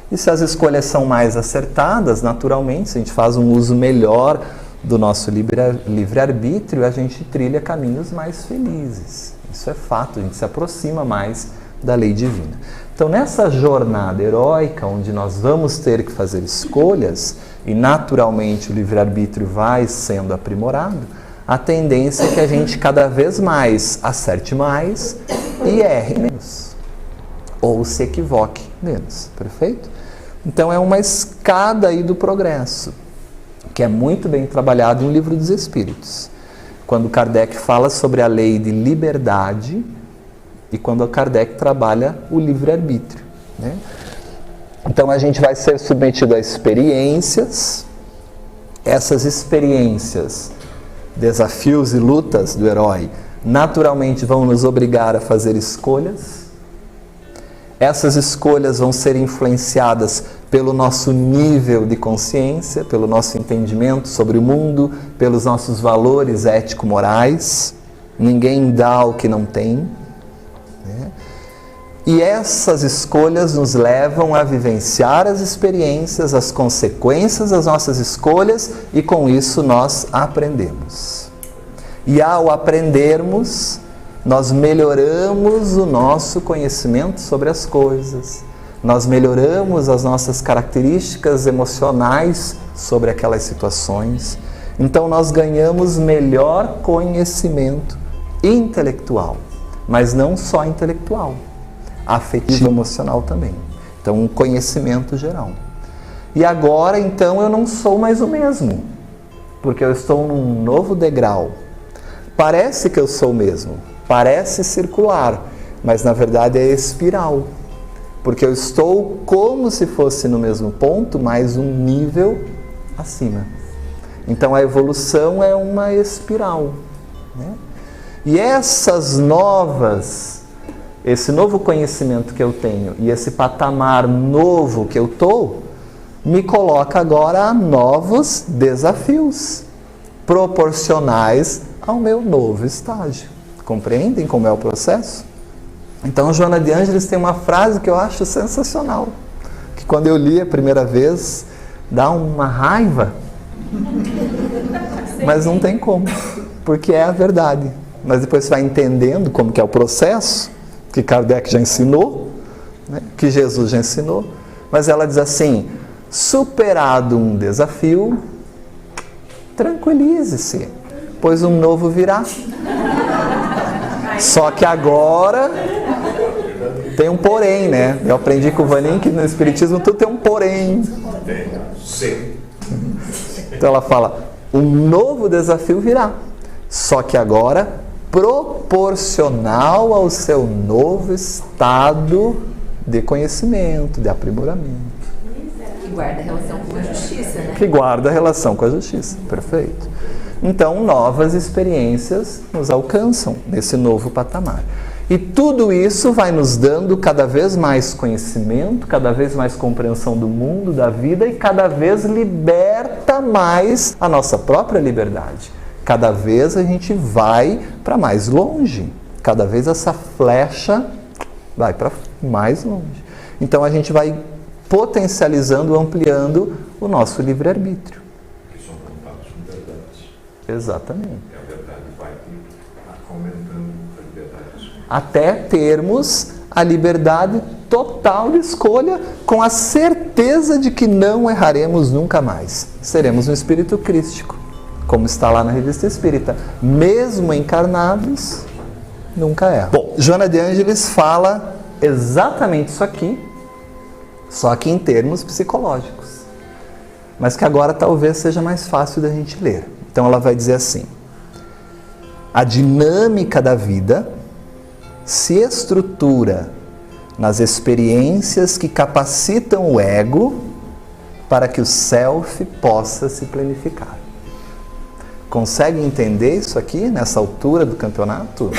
E se as escolhas são mais acertadas, naturalmente, se a gente faz um uso melhor do nosso livre-arbítrio, a gente trilha caminhos mais felizes. Isso é fato, a gente se aproxima mais da lei divina. Então, nessa jornada heróica, onde nós vamos ter que fazer escolhas, e naturalmente o livre-arbítrio vai sendo aprimorado, a tendência é que a gente cada vez mais acerte mais e erre menos. Ou se equivoque menos, perfeito? Então é uma escada aí do progresso, que é muito bem trabalhado no Livro dos Espíritos. Quando Kardec fala sobre a lei de liberdade e quando Kardec trabalha o livre-arbítrio, né? Então a gente vai ser submetido a experiências, essas experiências, desafios e lutas do herói, naturalmente vão nos obrigar a fazer escolhas. Essas escolhas vão ser influenciadas pelo nosso nível de consciência, pelo nosso entendimento sobre o mundo, pelos nossos valores ético-morais. Ninguém dá o que não tem, né? E essas escolhas nos levam a vivenciar as experiências, as consequências das nossas escolhas e com isso nós aprendemos. E ao aprendermos, nós melhoramos o nosso conhecimento sobre as coisas, nós melhoramos as nossas características emocionais sobre aquelas situações. Então nós ganhamos melhor conhecimento intelectual, mas não só intelectual, afetivo, emocional também. Então um conhecimento geral. E agora então eu não sou mais o mesmo, porque eu estou num novo degrau. Parece que eu sou o mesmo, parece circular, mas na verdade é espiral, porque eu estou como se fosse no mesmo ponto, mas um nível acima. Então a evolução é uma espiral, né? E esse novo conhecimento que eu tenho e esse patamar novo que eu estou, me coloca agora a novos desafios proporcionais ao meu novo estágio. Compreendem como é o processo? Então, Joana de Ângeles tem uma frase que eu acho sensacional, que quando eu li a primeira vez, dá uma raiva, mas não tem como, porque é a verdade. Mas depois você vai entendendo como que é o processo, que Kardec já ensinou, né, que Jesus já ensinou, mas ela diz assim: superado um desafio, tranquilize-se, pois um novo virá. Só que agora tem um porém, né? Eu aprendi com o Vanim que no Espiritismo tudo tem um porém. Sim. Então ela fala, um novo desafio virá. Só que agora proporcional ao seu novo estado de conhecimento, de aprimoramento. Que guarda relação com a justiça, né? Que guarda a relação com a justiça, perfeito. Então, novas experiências nos alcançam nesse novo patamar. E tudo isso vai nos dando cada vez mais conhecimento, cada vez mais compreensão do mundo, da vida, e cada vez liberta mais a nossa própria liberdade. Cada vez a gente vai para mais longe. Cada vez essa flecha vai para mais longe. Então a gente vai potencializando, ampliando o nosso livre-arbítrio. Que são contatos com verdades. Exatamente. E a verdade vai aumentando a liberdade. Até termos a liberdade total de escolha, com a certeza de que não erraremos nunca mais. Seremos um espírito crístico, como está lá na Revista Espírita. Mesmo encarnados, nunca erram. Bom, Joana de Ângeles fala exatamente isso aqui, só que em termos psicológicos, mas que agora talvez seja mais fácil da gente ler. Então ela vai dizer assim: a dinâmica da vida se estrutura nas experiências que capacitam o ego para que o self possa se planificar. Consegue entender isso aqui nessa altura do campeonato?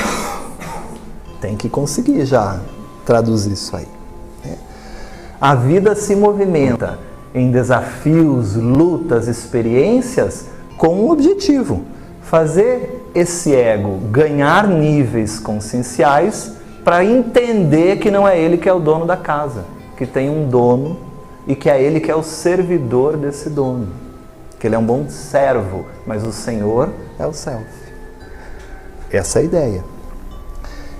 Tem que conseguir já traduzir isso aí. A vida se movimenta em desafios, lutas, experiências com um objetivo: fazer esse ego ganhar níveis conscienciais para entender que não é ele que é o dono da casa, que tem um dono e que é ele que é o servidor desse dono, que ele é um bom servo, mas o Senhor é o self. Essa é a ideia.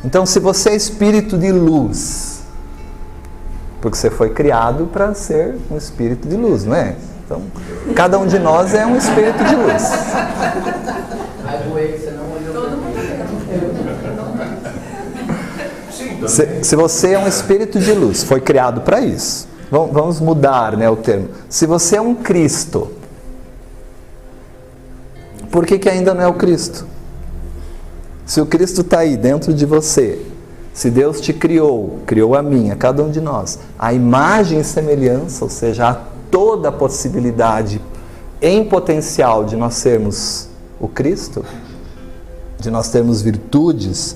Então, se você é espírito de luz, porque você foi criado para ser um espírito de luz, não é? Então, cada um de nós é um espírito de luz. Se você é um espírito de luz, foi criado para isso. Vamos mudar, né, o termo. Se você é um Cristo, por que ainda não é o Cristo? Se o Cristo está aí dentro de você, se Deus te criou, criou a mim, a cada um de nós, a imagem e semelhança, ou seja, há toda a possibilidade em potencial de nós sermos o Cristo, de nós termos virtudes,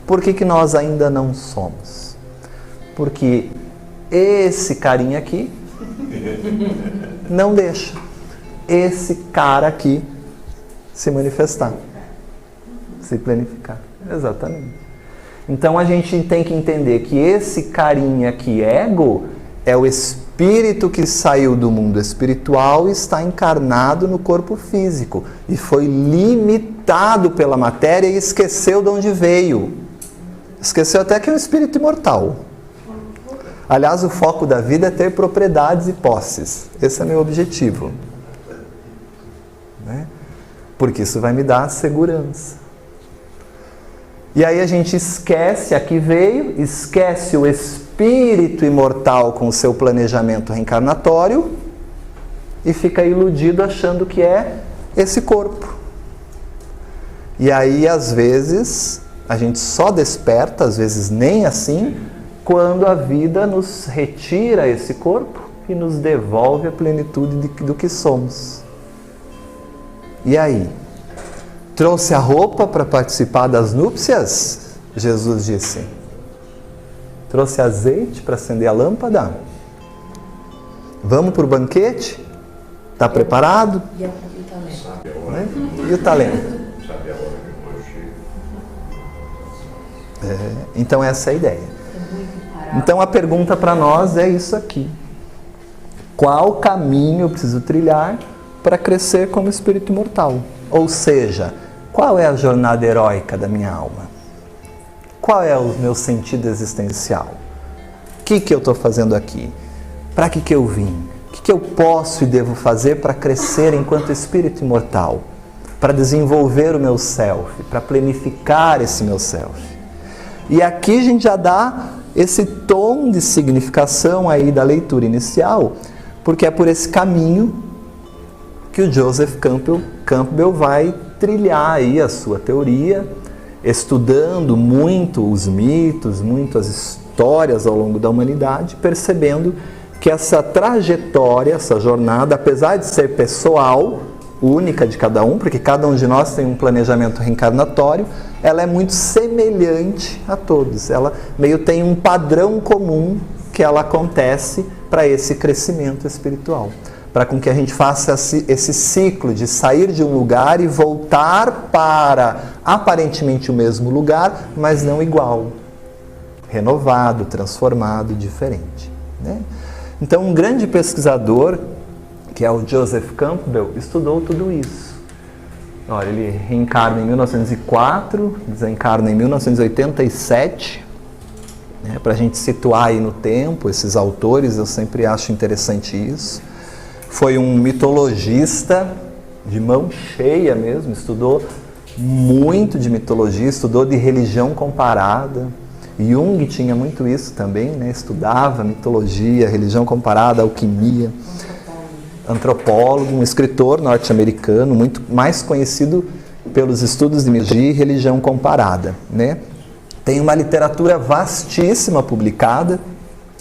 por que nós ainda não somos? Porque esse carinha aqui não deixa esse cara aqui se manifestar, se planificar. Exatamente. Então a gente tem que entender que esse carinha aqui, ego, é o espírito que saiu do mundo espiritual e está encarnado no corpo físico e foi limitado pela matéria e esqueceu de onde veio. Esqueceu até que é um espírito imortal. Aliás, o foco da vida é ter propriedades e posses. Esse é meu objetivo. Né? Porque isso vai me dar segurança. E aí a gente esquece a que veio, esquece o espírito imortal com o seu planejamento reencarnatório e fica iludido achando que é esse corpo. E aí, às vezes, a gente só desperta, às vezes nem assim, quando a vida nos retira esse corpo e nos devolve a plenitude do que somos. E aí? Trouxe a roupa para participar das núpcias? Jesus disse. Trouxe azeite para acender a lâmpada? Vamos para o banquete? Está preparado? E o talento? Né? E o talento? Sabe a hora que eu chego? Então essa é a ideia. Então a pergunta para nós é isso aqui. Qual caminho eu preciso trilhar para crescer como espírito imortal? Ou seja, qual é a jornada heróica da minha alma? Qual é o meu sentido existencial? O que eu estou fazendo aqui? Para que eu vim? O que eu posso e devo fazer para crescer enquanto espírito imortal? Para desenvolver o meu self, para planificar esse meu self. E aqui a gente já dá esse tom de significação aí da leitura inicial, porque é por esse caminho que o Joseph Campbell vai trilhar aí a sua teoria, estudando muito os mitos, muito as histórias ao longo da humanidade, percebendo que essa trajetória, essa jornada, apesar de ser pessoal, única de cada um, porque cada um de nós tem um planejamento reencarnatório, ela é muito semelhante a todos. Ela meio tem um padrão comum que ela acontece para esse crescimento espiritual. Para com que a gente faça esse ciclo de sair de um lugar e voltar para aparentemente o mesmo lugar, mas não igual. Renovado, transformado, diferente. Né? Então, um grande pesquisador, que é o Joseph Campbell, estudou tudo isso. Olha, ele reencarna em 1904, desencarna em 1987, né, para a gente situar aí no tempo, esses autores, eu sempre acho interessante isso. Foi um mitologista de mão cheia mesmo, estudou muito de mitologia, estudou de religião comparada. Jung tinha muito isso também, né? Estudava mitologia, religião comparada, alquimia. Antropólogo, um escritor norte-americano, muito mais conhecido pelos estudos de mitologia e religião comparada, né? Tem uma literatura vastíssima publicada.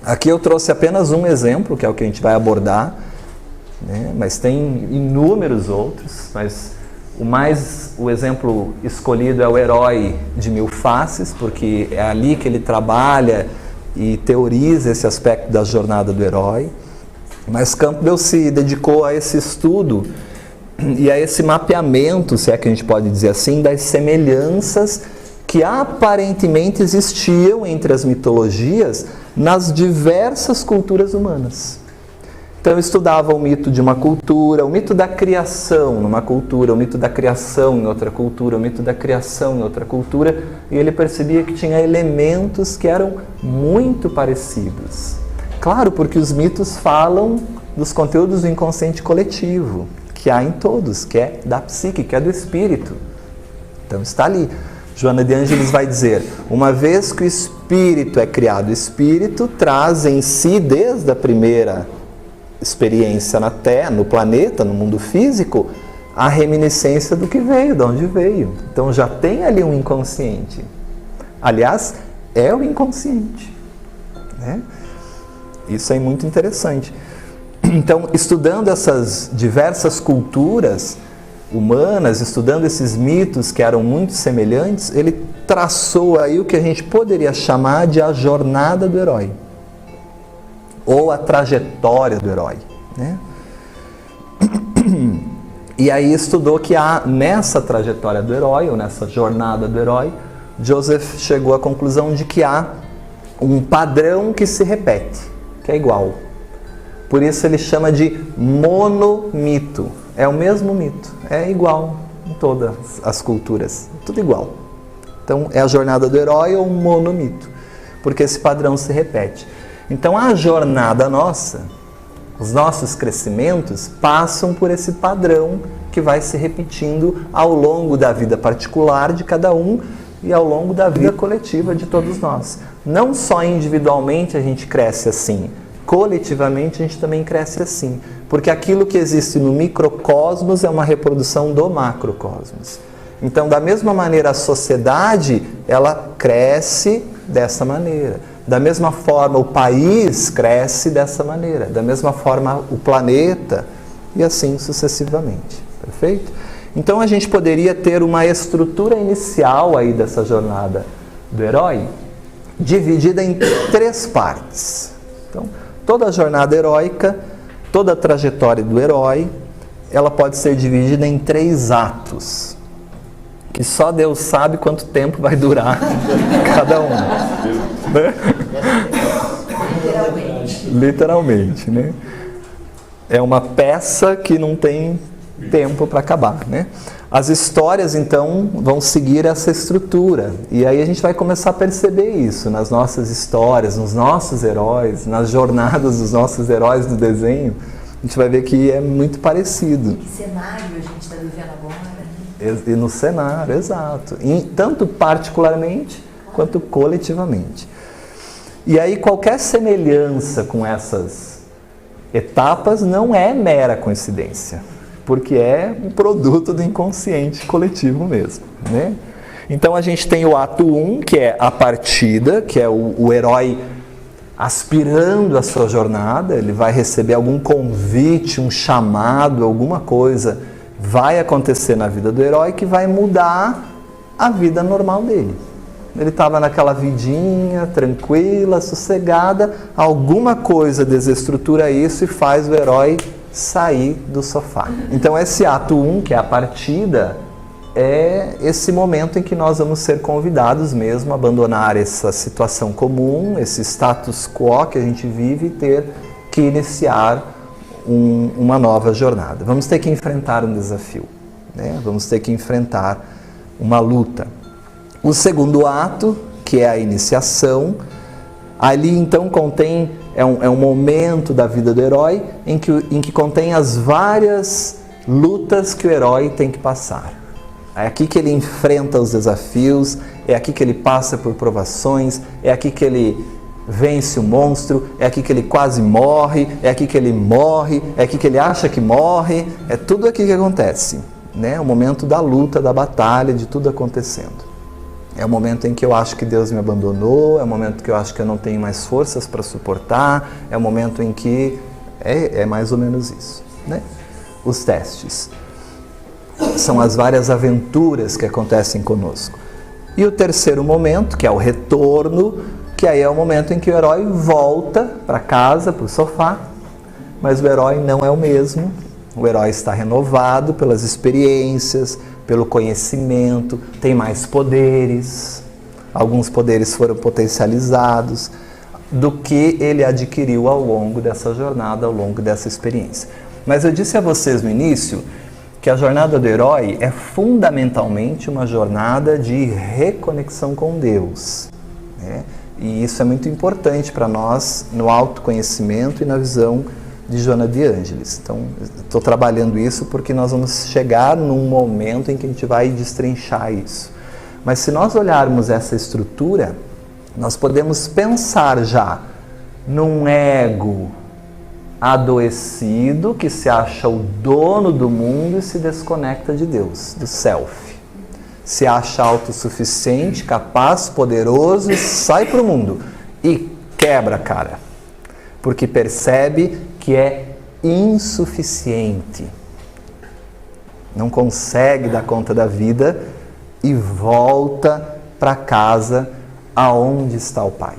Aqui eu trouxe apenas um exemplo, que é o que a gente vai abordar, né? Mas tem inúmeros outros, mas o exemplo escolhido é o Herói de Mil Faces, porque é ali que ele trabalha e teoriza esse aspecto da jornada do herói. Mas Campbell se dedicou a esse estudo e a esse mapeamento, se é que a gente pode dizer assim, das semelhanças que aparentemente existiam entre as mitologias nas diversas culturas humanas. Então estudava o mito de uma cultura, o mito da criação numa cultura, o mito da criação em outra cultura, o mito da criação em outra cultura, e ele percebia que tinha elementos que eram muito parecidos. Claro, porque os mitos falam dos conteúdos do inconsciente coletivo, que há em todos, que é da psique, que é do espírito. Então está ali. Joana de Ângeles vai dizer, uma vez que o espírito é criado, o espírito traz em si, desde a primeira experiência na Terra, no planeta, no mundo físico, a reminiscência do que veio, de onde veio. Então já tem ali um inconsciente. Aliás, é o inconsciente, né? Isso é muito interessante. Então, estudando essas diversas culturas humanas, estudando esses mitos que eram muito semelhantes, ele traçou aí o que a gente poderia chamar de a jornada do herói, ou a trajetória do herói, né? E aí estudou que há nessa trajetória do herói, ou nessa jornada do herói, Joseph chegou à conclusão de que há um padrão que se repete, que é igual. Por isso ele chama de monomito. É o mesmo mito, é igual em todas as culturas, tudo igual. Então, é a jornada do herói ou um monomito, porque esse padrão se repete. Então, a jornada nossa, os nossos crescimentos, passam por esse padrão que vai se repetindo ao longo da vida particular de cada um e ao longo da vida coletiva de todos nós. Não só individualmente a gente cresce assim, coletivamente a gente também cresce assim, porque aquilo que existe no microcosmos é uma reprodução do macrocosmos. Então, da mesma maneira, a sociedade, ela cresce dessa maneira. Da mesma forma, o país cresce dessa maneira. Da mesma forma, o planeta, e assim sucessivamente. Perfeito? Então, a gente poderia ter uma estrutura inicial aí dessa jornada do herói, dividida em 3 partes. Então, toda a jornada heróica, toda a trajetória do herói, ela pode ser dividida em 3 atos, que só Deus sabe quanto tempo vai durar cada um. Né? Literalmente, né? É uma peça que não tem tempo para acabar, né? As histórias, então, vão seguir essa estrutura. E aí a gente vai começar a perceber isso nas nossas histórias, nos nossos heróis, nas jornadas dos nossos heróis do desenho. A gente vai ver que é muito parecido. Que cenário a gente está vivendo agora? E no cenário, exato. E tanto particularmente quanto coletivamente. E aí qualquer semelhança com essas etapas não é mera coincidência, porque é um produto do inconsciente coletivo mesmo, né? Então a gente tem o ato 1, que é a partida, que é o herói aspirando a sua jornada, ele vai receber algum convite, um chamado, alguma coisa vai acontecer na vida do herói que vai mudar a vida normal dele. Ele estava naquela vidinha, tranquila, sossegada, alguma coisa desestrutura isso e faz o herói sair do sofá. Então esse ato 1, que é a partida, é esse momento em que nós vamos ser convidados mesmo a abandonar essa situação comum, esse status quo que a gente vive e ter que iniciar uma nova jornada. Vamos ter que enfrentar um desafio, né? Vamos ter que enfrentar uma luta. O segundo ato, que é a iniciação, ali então contém, é um momento da vida do herói em que contém as várias lutas que o herói tem que passar. É aqui que ele enfrenta os desafios, é aqui que ele passa por provações, é aqui que ele vence o monstro, é aqui que ele quase morre, é aqui que ele morre, é aqui que ele acha que morre, é tudo aqui que acontece, né? O momento da luta, da batalha, de tudo acontecendo. É o momento em que eu acho que Deus me abandonou, é o momento que eu acho que eu não tenho mais forças para suportar, é o momento em que é mais ou menos isso, né? Os testes são as várias aventuras que acontecem conosco. E o terceiro momento, que é o retorno, que aí é o momento em que o herói volta para casa, para o sofá, mas o herói não é o mesmo. O herói está renovado pelas experiências, pelo conhecimento, tem mais poderes, alguns poderes foram potencializados, do que ele adquiriu ao longo dessa jornada, ao longo dessa experiência. Mas eu disse a vocês no início que a jornada do herói é fundamentalmente uma jornada de reconexão com Deus, né? E isso é muito importante para nós no autoconhecimento e na visão de Joana de Ângeles. Então, estou trabalhando isso porque nós vamos chegar num momento em que a gente vai destrinchar isso. Mas se nós olharmos essa estrutura, nós podemos pensar já num ego adoecido que se acha o dono do mundo e se desconecta de Deus, do self. Se acha autossuficiente, capaz, poderoso e sai para o mundo e quebra a cara, porque percebe que é insuficiente, não consegue dar conta da vida e volta para casa aonde está o Pai.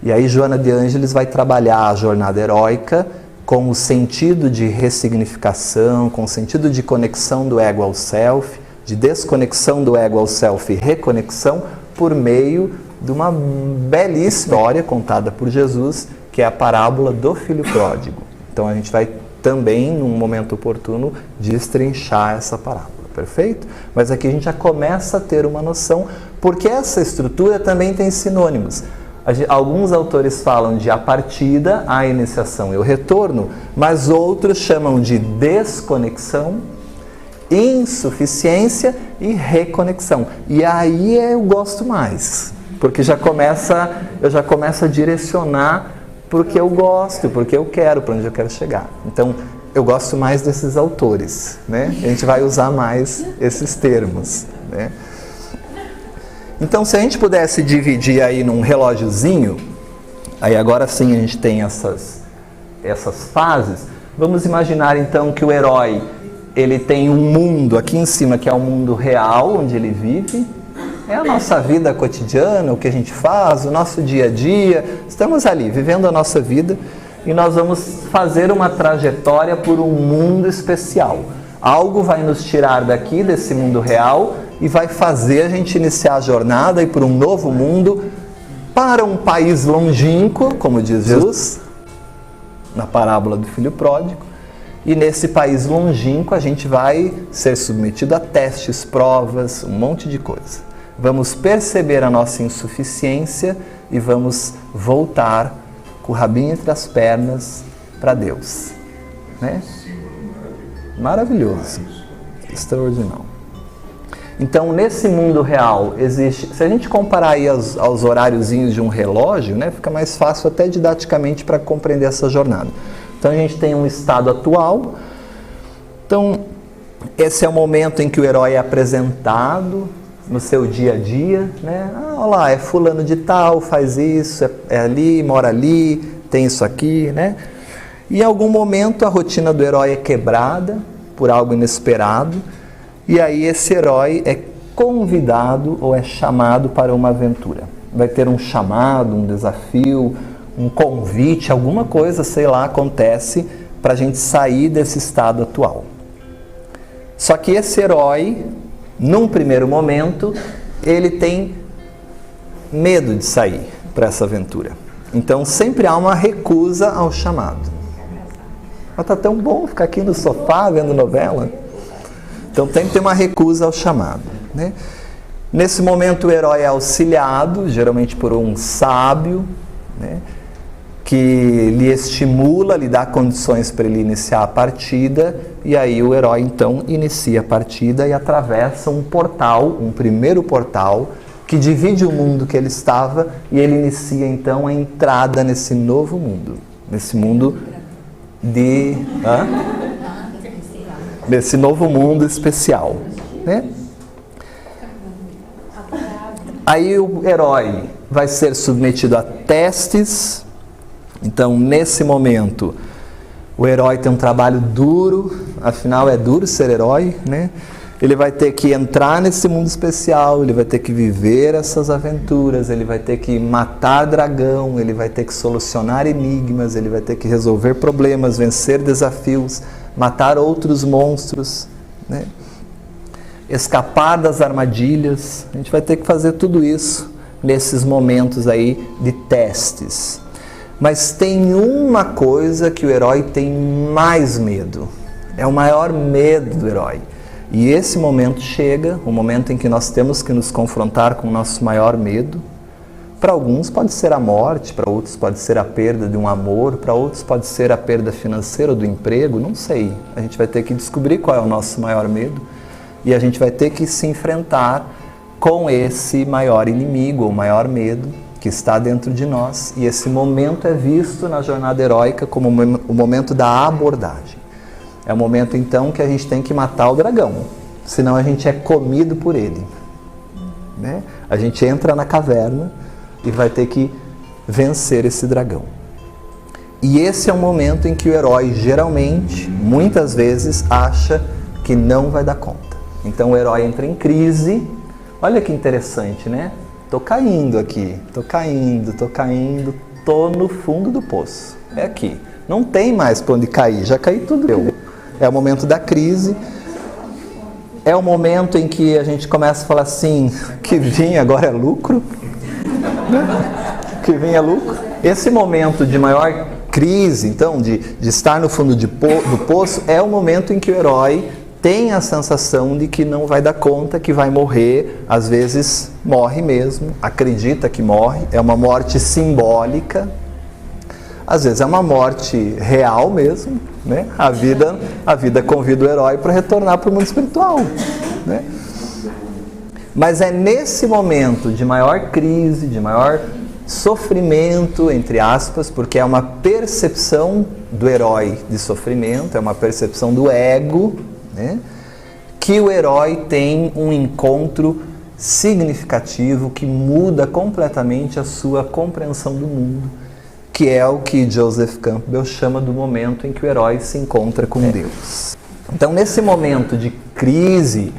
E aí Joana de Ângeles vai trabalhar a jornada heróica com o sentido de ressignificação, com o sentido de conexão do ego ao self, de desconexão do ego ao self e reconexão por meio de uma belíssima história contada por Jesus, que é a parábola do filho pródigo. Então a gente vai também, num momento oportuno, destrinchar essa parábola, perfeito? Mas aqui a gente já começa a ter uma noção Porque essa estrutura também tem sinônimos. Alguns autores falam de a partida, a iniciação e o retorno, mas outros chamam de desconexão, insuficiência e reconexão. E aí eu gosto mais, porque eu já começo a direcionar porque eu gosto, porque eu quero, para onde eu quero chegar. Então, eu gosto mais desses autores, né? A gente vai usar mais esses termos, né? Então, se a gente pudesse dividir aí num relógiozinho, aí agora sim a gente tem essas fases, vamos imaginar então que o herói, ele tem um mundo aqui em cima, que é o mundo real, onde ele vive, é a nossa vida cotidiana, o que a gente faz, o nosso dia a dia, estamos ali, vivendo a nossa vida, e nós vamos fazer uma trajetória por um mundo especial. Algo vai nos tirar daqui, desse mundo real, e vai fazer a gente iniciar a jornada e por um novo mundo, para um país longínquo, como diz Jesus, na parábola do filho pródigo. E nesse país longínquo a gente vai ser submetido a testes, provas, um monte de coisa. Vamos perceber a nossa insuficiência e vamos voltar com o rabinho entre as pernas para Deus, né? Maravilhoso, extraordinário. Então, nesse mundo real, existe... Se a gente comparar aí aos horáriozinhos de um relógio, né, fica mais fácil até didaticamente para compreender essa jornada. Então, a gente tem um estado atual. Então, esse é o momento em que o herói é apresentado no seu dia a dia, né? Olha lá, é fulano de tal, faz isso, é ali, mora ali, tem isso aqui, né? E em algum momento a rotina do herói é quebrada por algo inesperado. E aí esse herói é convidado ou é chamado para uma aventura. Vai ter um chamado, um desafio, um convite, alguma coisa, sei lá, acontece para a gente sair desse estado atual. Só que esse herói, num primeiro momento, ele tem medo de sair para essa aventura. Então sempre há uma recusa ao chamado. Mas tá tão bom ficar aqui no sofá vendo novela. Então tem que ter uma recusa ao chamado, né? Nesse momento o herói é auxiliado, geralmente por um sábio, né, que lhe estimula, lhe dá condições para ele iniciar a partida, e aí o herói então inicia a partida e atravessa um portal, um primeiro portal, que divide o mundo que ele estava, e ele inicia então a entrada nesse novo mundo, nesse mundo desse novo mundo especial, né? Aí o herói vai ser submetido a testes. Então, nesse momento, o herói tem um trabalho duro, afinal é duro ser herói, né? Ele vai ter que entrar nesse mundo especial, ele vai ter que viver essas aventuras, ele vai ter que matar dragão, ele vai ter que solucionar enigmas, ele vai ter que resolver problemas, vencer desafios, matar outros monstros, né? Escapar das armadilhas. A gente vai ter que fazer tudo isso nesses momentos aí de testes. Mas tem uma coisa que o herói tem mais medo. É o maior medo do herói. E esse momento chega, o momento em que nós temos que nos confrontar com o nosso maior medo. Para alguns pode ser a morte, para outros pode ser a perda de um amor, para outros pode ser a perda financeira do emprego, não sei. A gente vai ter que descobrir qual é o nosso maior medo e a gente vai ter que se enfrentar com esse maior inimigo ou maior medo que está dentro de nós. E esse momento é visto na jornada heróica como o momento da abordagem. É o momento então que a gente tem que matar o dragão, senão a gente é comido por ele, né? A gente entra na caverna e vai ter que vencer esse dragão. E esse é o momento em que o herói geralmente, muitas vezes, acha que não vai dar conta. Então o herói entra em crise. Olha que interessante, né? Tô caindo aqui, tô caindo, tô no fundo do poço. É aqui, não tem mais para onde cair, já caí tudo eu. É o momento da crise. É o momento em que a gente começa a falar assim, que vinha agora é lucro. Que vinha lucro. Esse momento de maior crise, então, de estar no fundo do poço, é o momento em que o herói tem a sensação de que não vai dar conta, que vai morrer, às vezes morre mesmo, acredita que morre, é uma morte simbólica, às vezes é uma morte real mesmo, né? A vida convida o herói para retornar para o mundo espiritual, né? Mas é nesse momento de maior crise, de maior sofrimento, entre aspas, porque é uma percepção do herói de sofrimento, é uma percepção do ego, né? Que o herói tem um encontro significativo que muda completamente a sua compreensão do mundo, que é o que Joseph Campbell chama do momento em que o herói se encontra com Deus. Então, nesse momento de crise,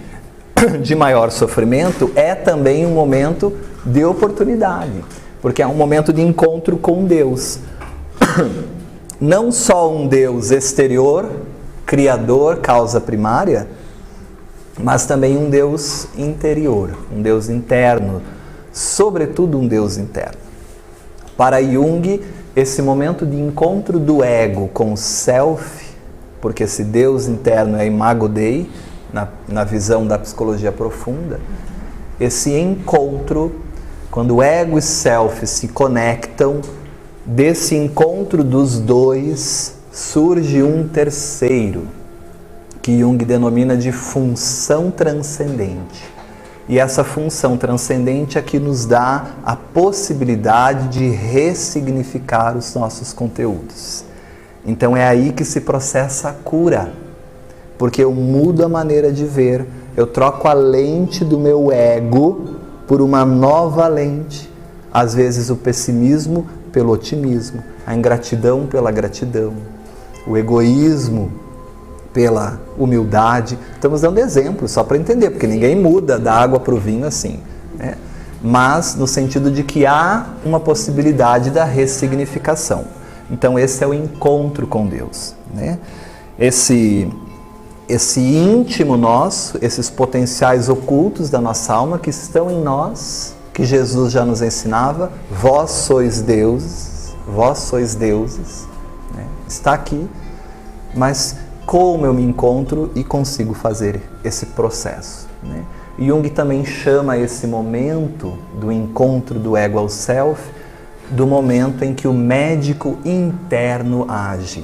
de maior sofrimento, é também um momento de oportunidade, porque é um momento de encontro com Deus. Não só um Deus exterior, criador, causa primária, mas também um Deus interior, um Deus interno, sobretudo um Deus interno. Para Jung, esse momento de encontro do ego com o self, porque esse Deus interno é imago Dei, na visão da psicologia profunda, esse encontro, quando o ego e self se conectam, desse encontro dos dois surge um terceiro, que Jung denomina de função transcendente. E essa função transcendente é que nos dá a possibilidade de ressignificar os nossos conteúdos. Então é aí que se processa a cura, porque eu mudo a maneira de ver, eu troco a lente do meu ego por uma nova lente, às vezes o pessimismo pelo otimismo, a ingratidão pela gratidão, o egoísmo pela humildade. Estamos dando exemplos só para entender, porque ninguém muda da água para o vinho assim, né? Mas no sentido de que há uma possibilidade da ressignificação. Então esse é o encontro com Deus, né? Esse íntimo nosso, esses potenciais ocultos da nossa alma que estão em nós, que Jesus já nos ensinava, vós sois deuses, né? Está aqui, mas como eu me encontro e consigo fazer esse processo, né? Jung também chama esse momento do encontro do ego ao self, do momento em que o médico interno age.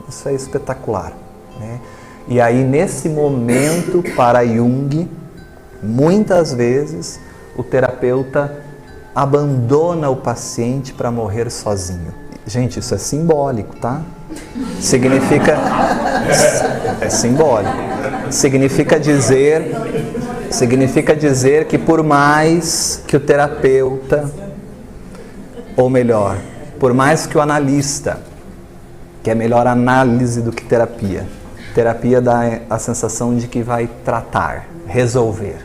Isso é espetacular, né? E aí, nesse momento, para Jung, muitas vezes, o terapeuta abandona o paciente para morrer sozinho. Gente, isso é simbólico, tá? Significa... É simbólico. Significa dizer que por mais que o terapeuta, ou melhor, por mais que o analista, que é melhor análise do que terapia, terapia dá a sensação de que vai tratar, resolver.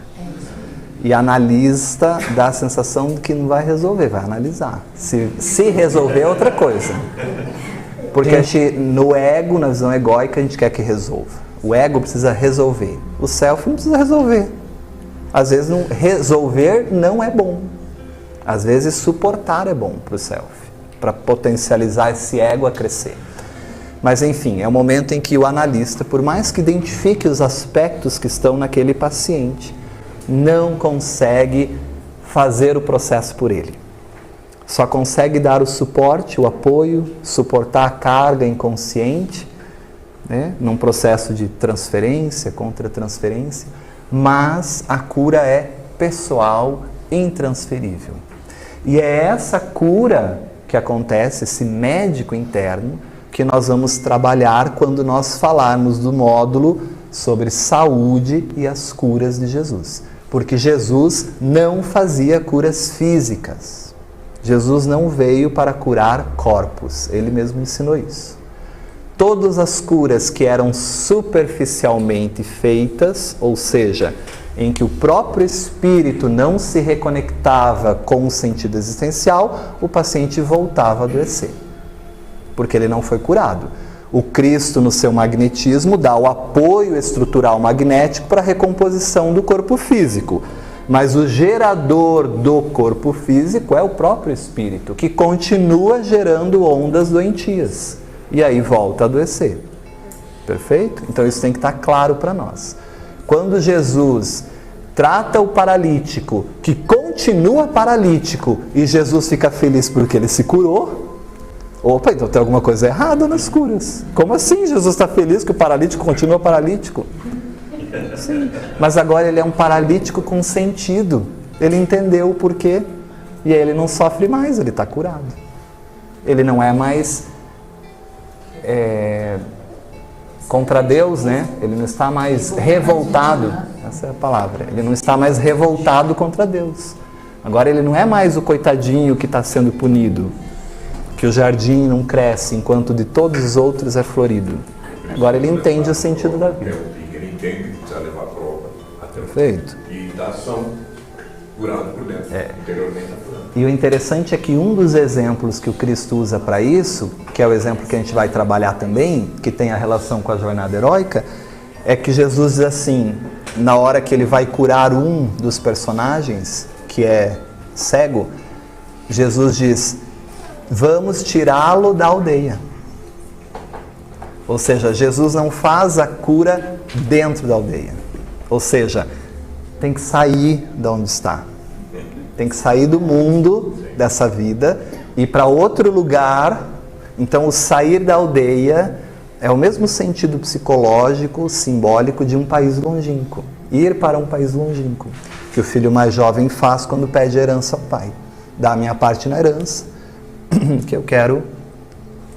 E analista dá a sensação de que não vai resolver, vai analisar. Se resolver é outra coisa. Porque a gente, no ego, na visão egóica, a gente quer que resolva. O ego precisa resolver. O self não precisa resolver. Às vezes resolver não é bom. Às vezes suportar é bom para o self, para potencializar esse ego a crescer. Mas enfim, é o momento em que o analista, por mais que identifique os aspectos que estão naquele paciente, não consegue fazer o processo por ele. Só consegue dar o suporte, o apoio, suportar a carga inconsciente, né, num processo de transferência, contra-transferência, mas a cura é pessoal, intransferível. E é essa cura que acontece, esse médico interno, que nós vamos trabalhar quando nós falarmos do módulo sobre saúde e as curas de Jesus. Porque Jesus não fazia curas físicas. Jesus não veio para curar corpos. Ele mesmo ensinou isso. Todas as curas que eram superficialmente feitas, ou seja, em que o próprio espírito não se reconectava com o sentido existencial, o paciente voltava a adoecer, porque ele não foi curado. O Cristo, no seu magnetismo, dá o apoio estrutural magnético para a recomposição do corpo físico. Mas o gerador do corpo físico é o próprio espírito, que continua gerando ondas doentias. E aí volta a adoecer. Perfeito? Então isso tem que estar claro para nós. Quando Jesus trata o paralítico, que continua paralítico, e Jesus fica feliz porque ele se curou, opa, então tem alguma coisa errada nas curas. Como assim Jesus está feliz que o paralítico continua paralítico? Sim, mas agora ele é um paralítico com sentido. Ele entendeu o porquê e aí ele não sofre mais, ele está curado. Ele não é mais contra Deus, né? Ele não está mais revoltado. Essa é a palavra. Ele não está mais revoltado contra Deus. Agora ele não é mais o coitadinho que está sendo punido, que o jardim não cresce enquanto de todos os outros é florido. Agora ele entende o sentido da vida. Ele entende que precisa levar a prova até o fim. Perfeito. E da ação curado por dentro. Interiormente está curado. E o interessante é que um dos exemplos que o Cristo usa para isso, que é o exemplo que a gente vai trabalhar também, que tem a relação com a jornada heróica, é que Jesus diz assim, na hora que ele vai curar um dos personagens, que é cego, Jesus diz, vamos tirá-lo da aldeia. Ou seja, Jesus não faz a cura dentro da aldeia. Ou seja, tem que sair de onde está. Tem que sair do mundo dessa vida e ir para outro lugar. Então, o sair da aldeia é o mesmo sentido psicológico, simbólico de um país longínquo. Ir para um país longínquo, que o filho mais jovem faz quando pede herança ao pai. Dá a minha parte na herança, que eu quero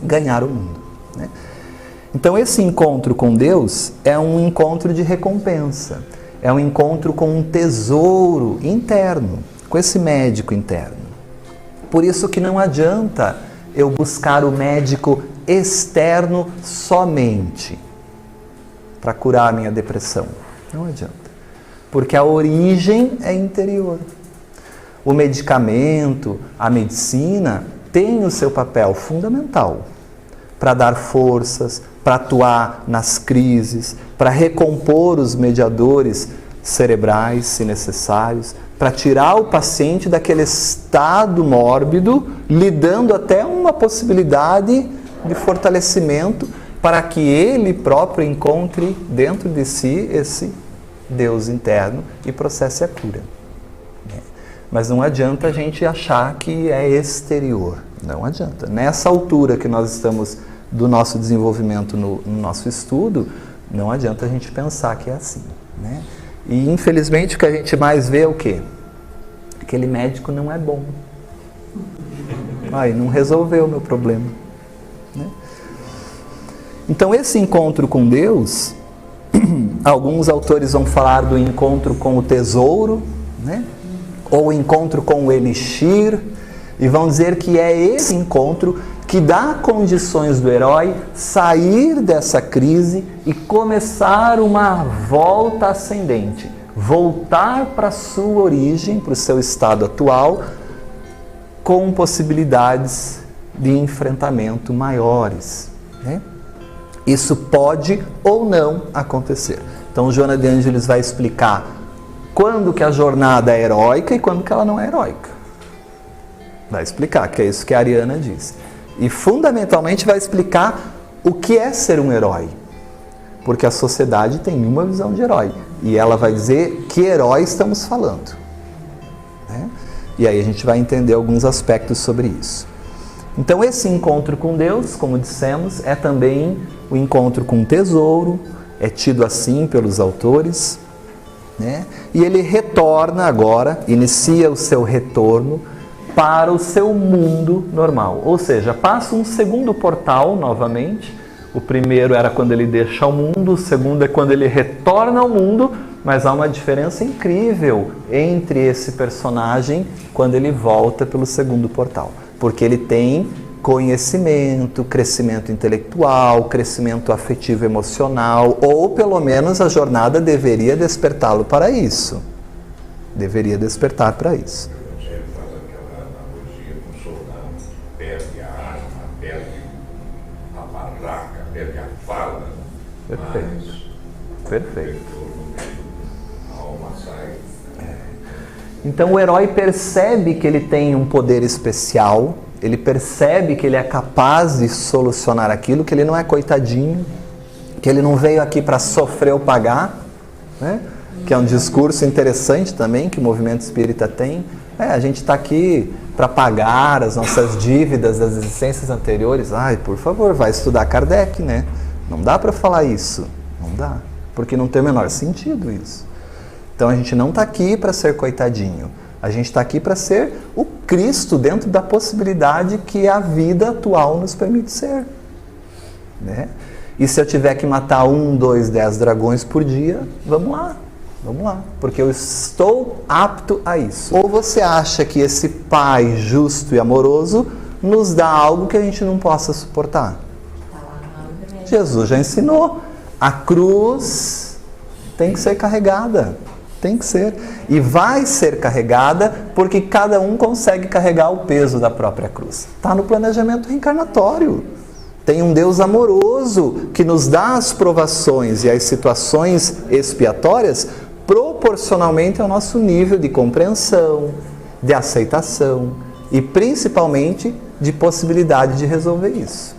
ganhar o mundo, né? Então, esse encontro com Deus é um encontro de recompensa. É um encontro com um tesouro interno, com esse médico interno. Por isso que não adianta eu buscar o médico externo somente para curar a minha depressão. Não adianta. Porque a origem é interior. O medicamento, a medicina, tem o seu papel fundamental para dar forças, para atuar nas crises, para recompor os mediadores cerebrais, se necessários, para tirar o paciente daquele estado mórbido, lhe dando até uma possibilidade de fortalecimento para que ele próprio encontre dentro de si esse Deus interno e processe a cura. Mas não adianta a gente achar que é exterior. Não adianta. Nessa altura que nós estamos do nosso desenvolvimento no nosso estudo, não adianta a gente pensar que é assim, né? E infelizmente o que a gente mais vê é o quê? Aquele médico não é bom. Não resolveu o meu problema, né? Então esse encontro com Deus, alguns autores vão falar do encontro com o tesouro, né? Ou o encontro com o elixir, e vão dizer que é esse encontro que dá condições do herói sair dessa crise e começar uma volta ascendente, voltar para a sua origem, para o seu estado atual, com possibilidades de enfrentamento maiores, né? Isso pode ou não acontecer. Então, Joana de Ângeles vai explicar quando que a jornada é heróica e quando que ela não é heróica. Vai explicar, que é isso que a Ariana disse. E fundamentalmente vai explicar o que é ser um herói. Porque a sociedade tem uma visão de herói. E ela vai dizer que herói estamos falando, né? E aí a gente vai entender alguns aspectos sobre isso. Então esse encontro com Deus, como dissemos, é também o encontro com o tesouro. É tido assim pelos autores, né? E ele retorna agora, inicia o seu retorno para o seu mundo normal. Ou seja, passa um segundo portal novamente. O primeiro era quando ele deixa o mundo, o segundo é quando ele retorna ao mundo, mas há uma diferença incrível entre esse personagem quando ele volta pelo segundo portal. Porque ele tem conhecimento, crescimento intelectual, crescimento afetivo emocional, ou pelo menos a jornada deveria despertá-lo para isso. Deveria despertar para isso. Perfeito. Perfeito. Então o herói percebe que ele tem um poder especial, ele percebe que ele é capaz de solucionar aquilo, que ele não é coitadinho, que ele não veio aqui para sofrer ou pagar, né? Que é um discurso interessante também que o movimento espírita tem. A gente está aqui para pagar as nossas dívidas das existências anteriores. Ai, por favor, vai estudar Kardec, né? Não dá para falar isso, não dá, porque não tem o menor sentido isso. Então a gente não está aqui para ser coitadinho, a gente está aqui para ser o Cristo dentro da possibilidade que a vida atual nos permite ser, né? E se eu tiver que matar 1, 2, 10 dragões por dia, vamos lá, porque eu estou apto a isso. Ou você acha que esse Pai justo e amoroso nos dá algo que a gente não possa suportar? Jesus já ensinou, a cruz tem que ser carregada, tem que ser, e vai ser carregada porque cada um consegue carregar o peso da própria cruz. Está no planejamento reencarnatório. Tem um Deus amoroso que nos dá as provações e as situações expiatórias proporcionalmente ao nosso nível de compreensão, de aceitação e principalmente de possibilidade de resolver isso.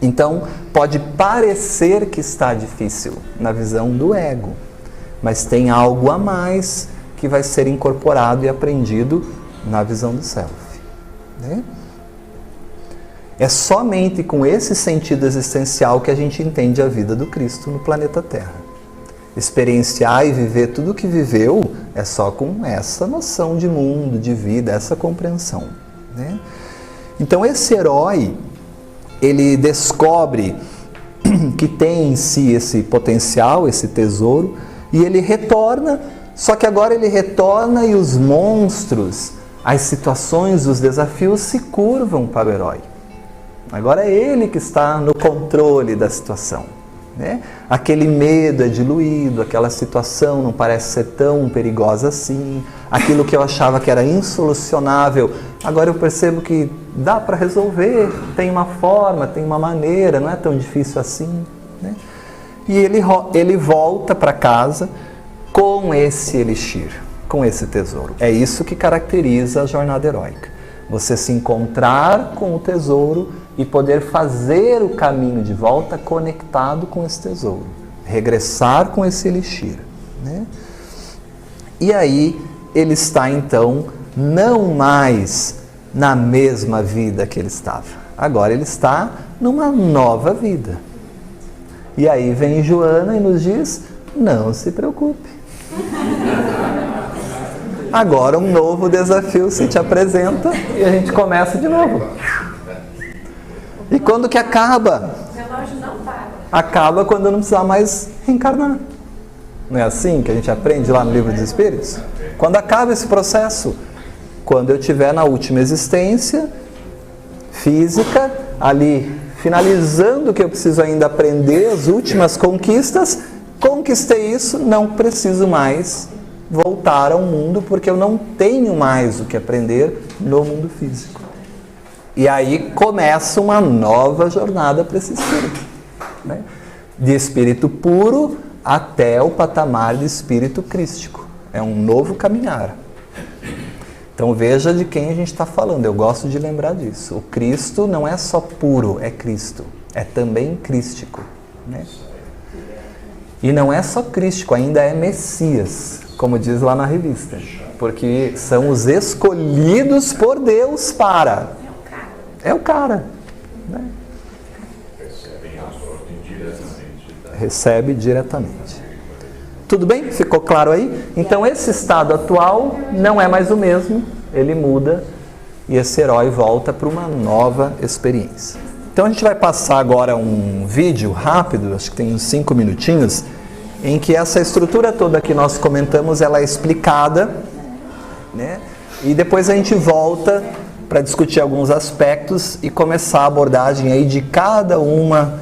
Então, pode parecer que está difícil na visão do ego, mas tem algo a mais que vai ser incorporado e aprendido na visão do self, né? É somente com esse sentido existencial que a gente entende a vida do Cristo no planeta Terra. Experienciar e viver tudo o que viveu é só com essa noção de mundo, de vida, essa compreensão, né? Então esse herói, ele descobre que tem em si esse potencial, esse tesouro, e ele retorna, só que agora ele retorna e os monstros, as situações, os desafios se curvam para o herói. Agora é ele que está no controle da situação, né? Aquele medo é diluído, aquela situação não parece ser tão perigosa assim, aquilo que eu achava que era insolucionável, agora eu percebo que dá para resolver, tem uma forma, tem uma maneira, não é tão difícil assim, né? E ele volta para casa com esse elixir, com esse tesouro. É isso que caracteriza a jornada heróica. Você se encontrar com o tesouro e poder fazer o caminho de volta conectado com esse tesouro. Regressar com esse elixir, né? E aí ele está então não mais na mesma vida que ele estava. Agora ele está numa nova vida. E aí vem Joana e nos diz, não se preocupe. Agora um novo desafio se te apresenta e a gente começa de novo. E quando que acaba? O relógio não para. Acaba quando eu não precisar mais reencarnar. Não é assim que a gente aprende lá no Livro dos Espíritos? Quando acaba esse processo? Quando eu estiver na última existência física, ali finalizando o que eu preciso ainda aprender, as últimas conquistas, conquistei isso, não preciso mais voltar ao mundo, porque eu não tenho mais o que aprender no mundo físico. E aí começa uma nova jornada para esse espírito, né? De espírito puro até o patamar de espírito crístico. É um novo caminhar. Então veja de quem a gente está falando, eu gosto de lembrar disso. O Cristo não é só puro, é Cristo, é também crístico, né? E não é só crístico, ainda é Messias, como diz lá na revista, porque são os escolhidos por Deus para... É o cara, né? Recebe diretamente. Tudo bem? Ficou claro aí? Então esse estado atual não é mais o mesmo, ele muda e esse herói volta para uma nova experiência. Então a gente vai passar agora um vídeo rápido, acho que tem uns 5 minutinhos, em que essa estrutura toda que nós comentamos, ela é explicada, né? E depois a gente volta para discutir alguns aspectos e começar a abordagem aí de cada uma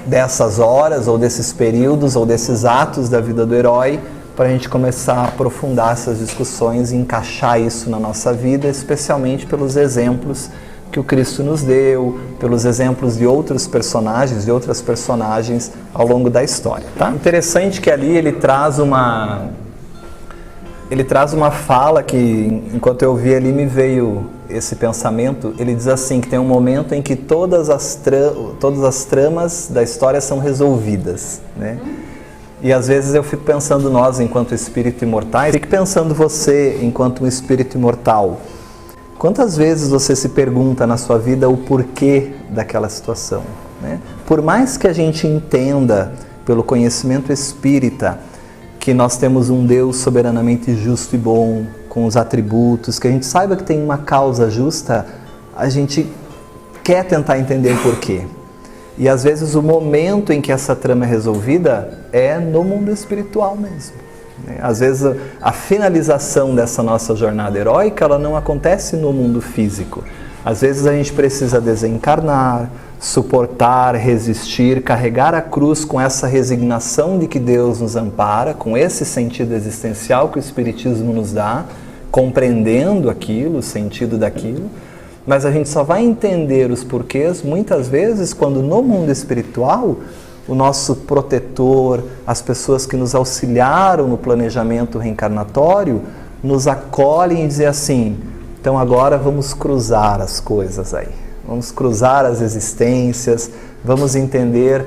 dessas horas, ou desses períodos, ou desses atos da vida do herói, para a gente começar a aprofundar essas discussões e encaixar isso na nossa vida, especialmente pelos exemplos que o Cristo nos deu, pelos exemplos de outros personagens, de outras personagens ao longo da história, tá? Interessante que ali ele traz ele traz uma fala que, enquanto eu ouvi ali, me veio esse pensamento. Ele diz assim, que tem um momento em que todas as tramas da história são resolvidas, né? E às vezes eu fico pensando nós, enquanto espírito imortais, fico pensando você, enquanto um espírito imortal. Quantas vezes você se pergunta na sua vida o porquê daquela situação, né? Por mais que a gente entenda, pelo conhecimento espírita, que nós temos um Deus soberanamente justo e bom, com os atributos, que a gente saiba que tem uma causa justa, a gente quer tentar entender o porquê. E às vezes o momento em que essa trama é resolvida é no mundo espiritual mesmo. Às vezes a finalização dessa nossa jornada heróica, ela não acontece no mundo físico. Às vezes a gente precisa desencarnar, suportar, resistir, carregar a cruz com essa resignação de que Deus nos ampara, com esse sentido existencial que o Espiritismo nos dá, compreendendo aquilo, o sentido daquilo. Mas a gente só vai entender os porquês muitas vezes quando no mundo espiritual o nosso protetor, as pessoas que nos auxiliaram no planejamento reencarnatório, nos acolhem e dizem assim, então agora vamos cruzar as coisas aí, vamos cruzar as existências, vamos entender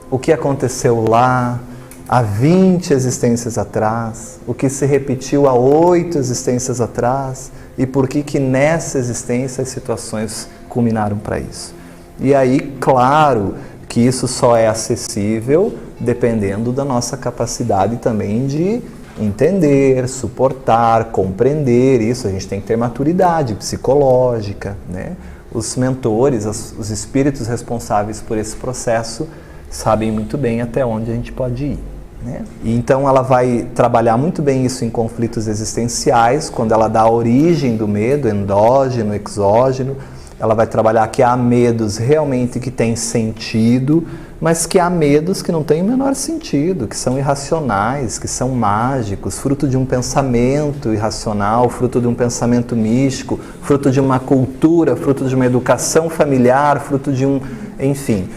o que aconteceu lá, há 20 existências atrás, o que se repetiu há 8 existências atrás, e por que nessa existência as situações culminaram para isso. E aí, claro, que isso só é acessível dependendo da nossa capacidade também de entender, suportar, compreender isso. A gente tem que ter maturidade psicológica, né? Os mentores, os espíritos responsáveis por esse processo sabem muito bem até onde a gente pode ir, né? E então ela vai trabalhar muito bem isso em conflitos existenciais, quando ela dá a origem do medo, endógeno, exógeno. Ela vai trabalhar que há medos realmente que têm sentido, mas que há medos que não têm o menor sentido, que são irracionais, que são mágicos, fruto de um pensamento irracional, fruto de um pensamento místico, fruto de uma cultura, fruto de uma educação familiar, fruto de um... enfim.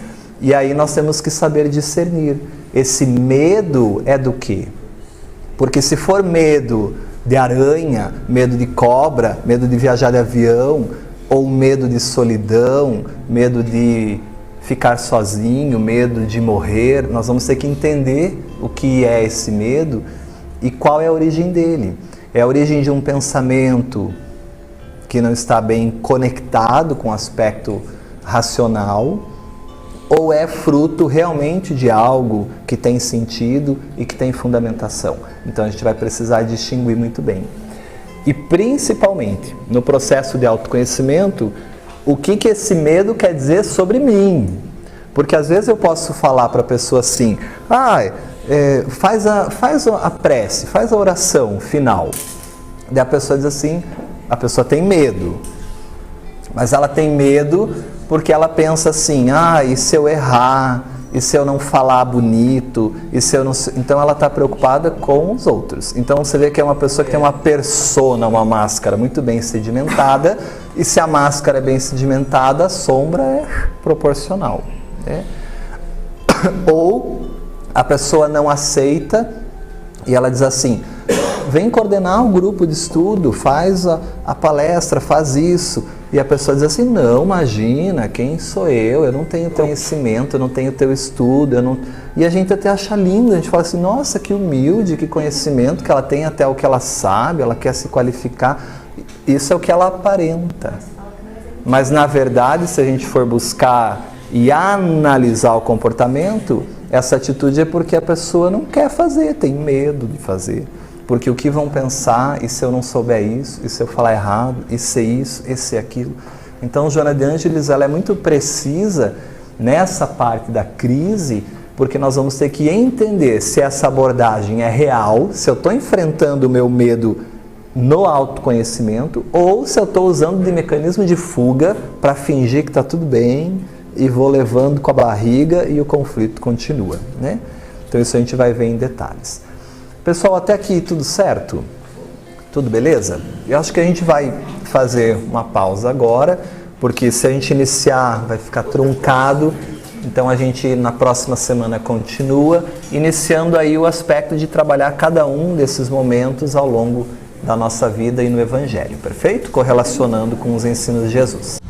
E aí nós temos que saber discernir. Esse medo é do quê? Porque se for medo de aranha, medo de cobra, medo de viajar de avião, ou medo de solidão, medo de ficar sozinho, medo de morrer, nós vamos ter que entender o que é esse medo e qual é a origem dele. É a origem de um pensamento que não está bem conectado com o aspecto racional, ou é fruto realmente de algo que tem sentido e que tem fundamentação. Então a gente vai precisar distinguir muito bem. E principalmente, no processo de autoconhecimento, o que esse medo quer dizer sobre mim? Porque às vezes eu posso falar para a pessoa assim, faz a prece, faz a oração final. Daí a pessoa diz assim, a pessoa tem medo. Mas ela tem medo porque ela pensa assim, e se eu errar? E se eu não falar bonito? E se eu não... Então ela está preocupada com os outros. Então você vê que é uma pessoa que tem uma persona, uma máscara muito bem sedimentada, e se a máscara é bem sedimentada, a sombra é proporcional, né? Ou a pessoa não aceita e ela diz assim, vem coordenar um grupo de estudo, faz a palestra, faz isso. E a pessoa diz assim, não, imagina, quem sou eu? Eu não tenho conhecimento, eu não tenho teu estudo, eu não... E a gente até acha lindo, a gente fala assim, nossa, que humilde, que conhecimento, que ela tem até o que ela sabe, ela quer se qualificar. Isso é o que ela aparenta. Mas na verdade, se a gente for buscar e analisar o comportamento, essa atitude é porque a pessoa não quer fazer, tem medo de fazer. Porque o que vão pensar, e se eu não souber isso, e se eu falar errado, e se isso, e se aquilo. Então, Joana de Ângeles, ela é muito precisa nessa parte da crise, porque nós vamos ter que entender se essa abordagem é real, se eu estou enfrentando o meu medo no autoconhecimento, ou se eu estou usando de mecanismo de fuga para fingir que está tudo bem, e vou levando com a barriga e o conflito continua, né? Então, isso a gente vai ver em detalhes. Pessoal, até aqui tudo certo? Tudo beleza? Eu acho que a gente vai fazer uma pausa agora, porque se a gente iniciar vai ficar truncado Então a gente na próxima semana continua, iniciando aí o aspecto de trabalhar cada um desses momentos ao longo da nossa vida e no Evangelho, perfeito? Correlacionando com os ensinos de Jesus.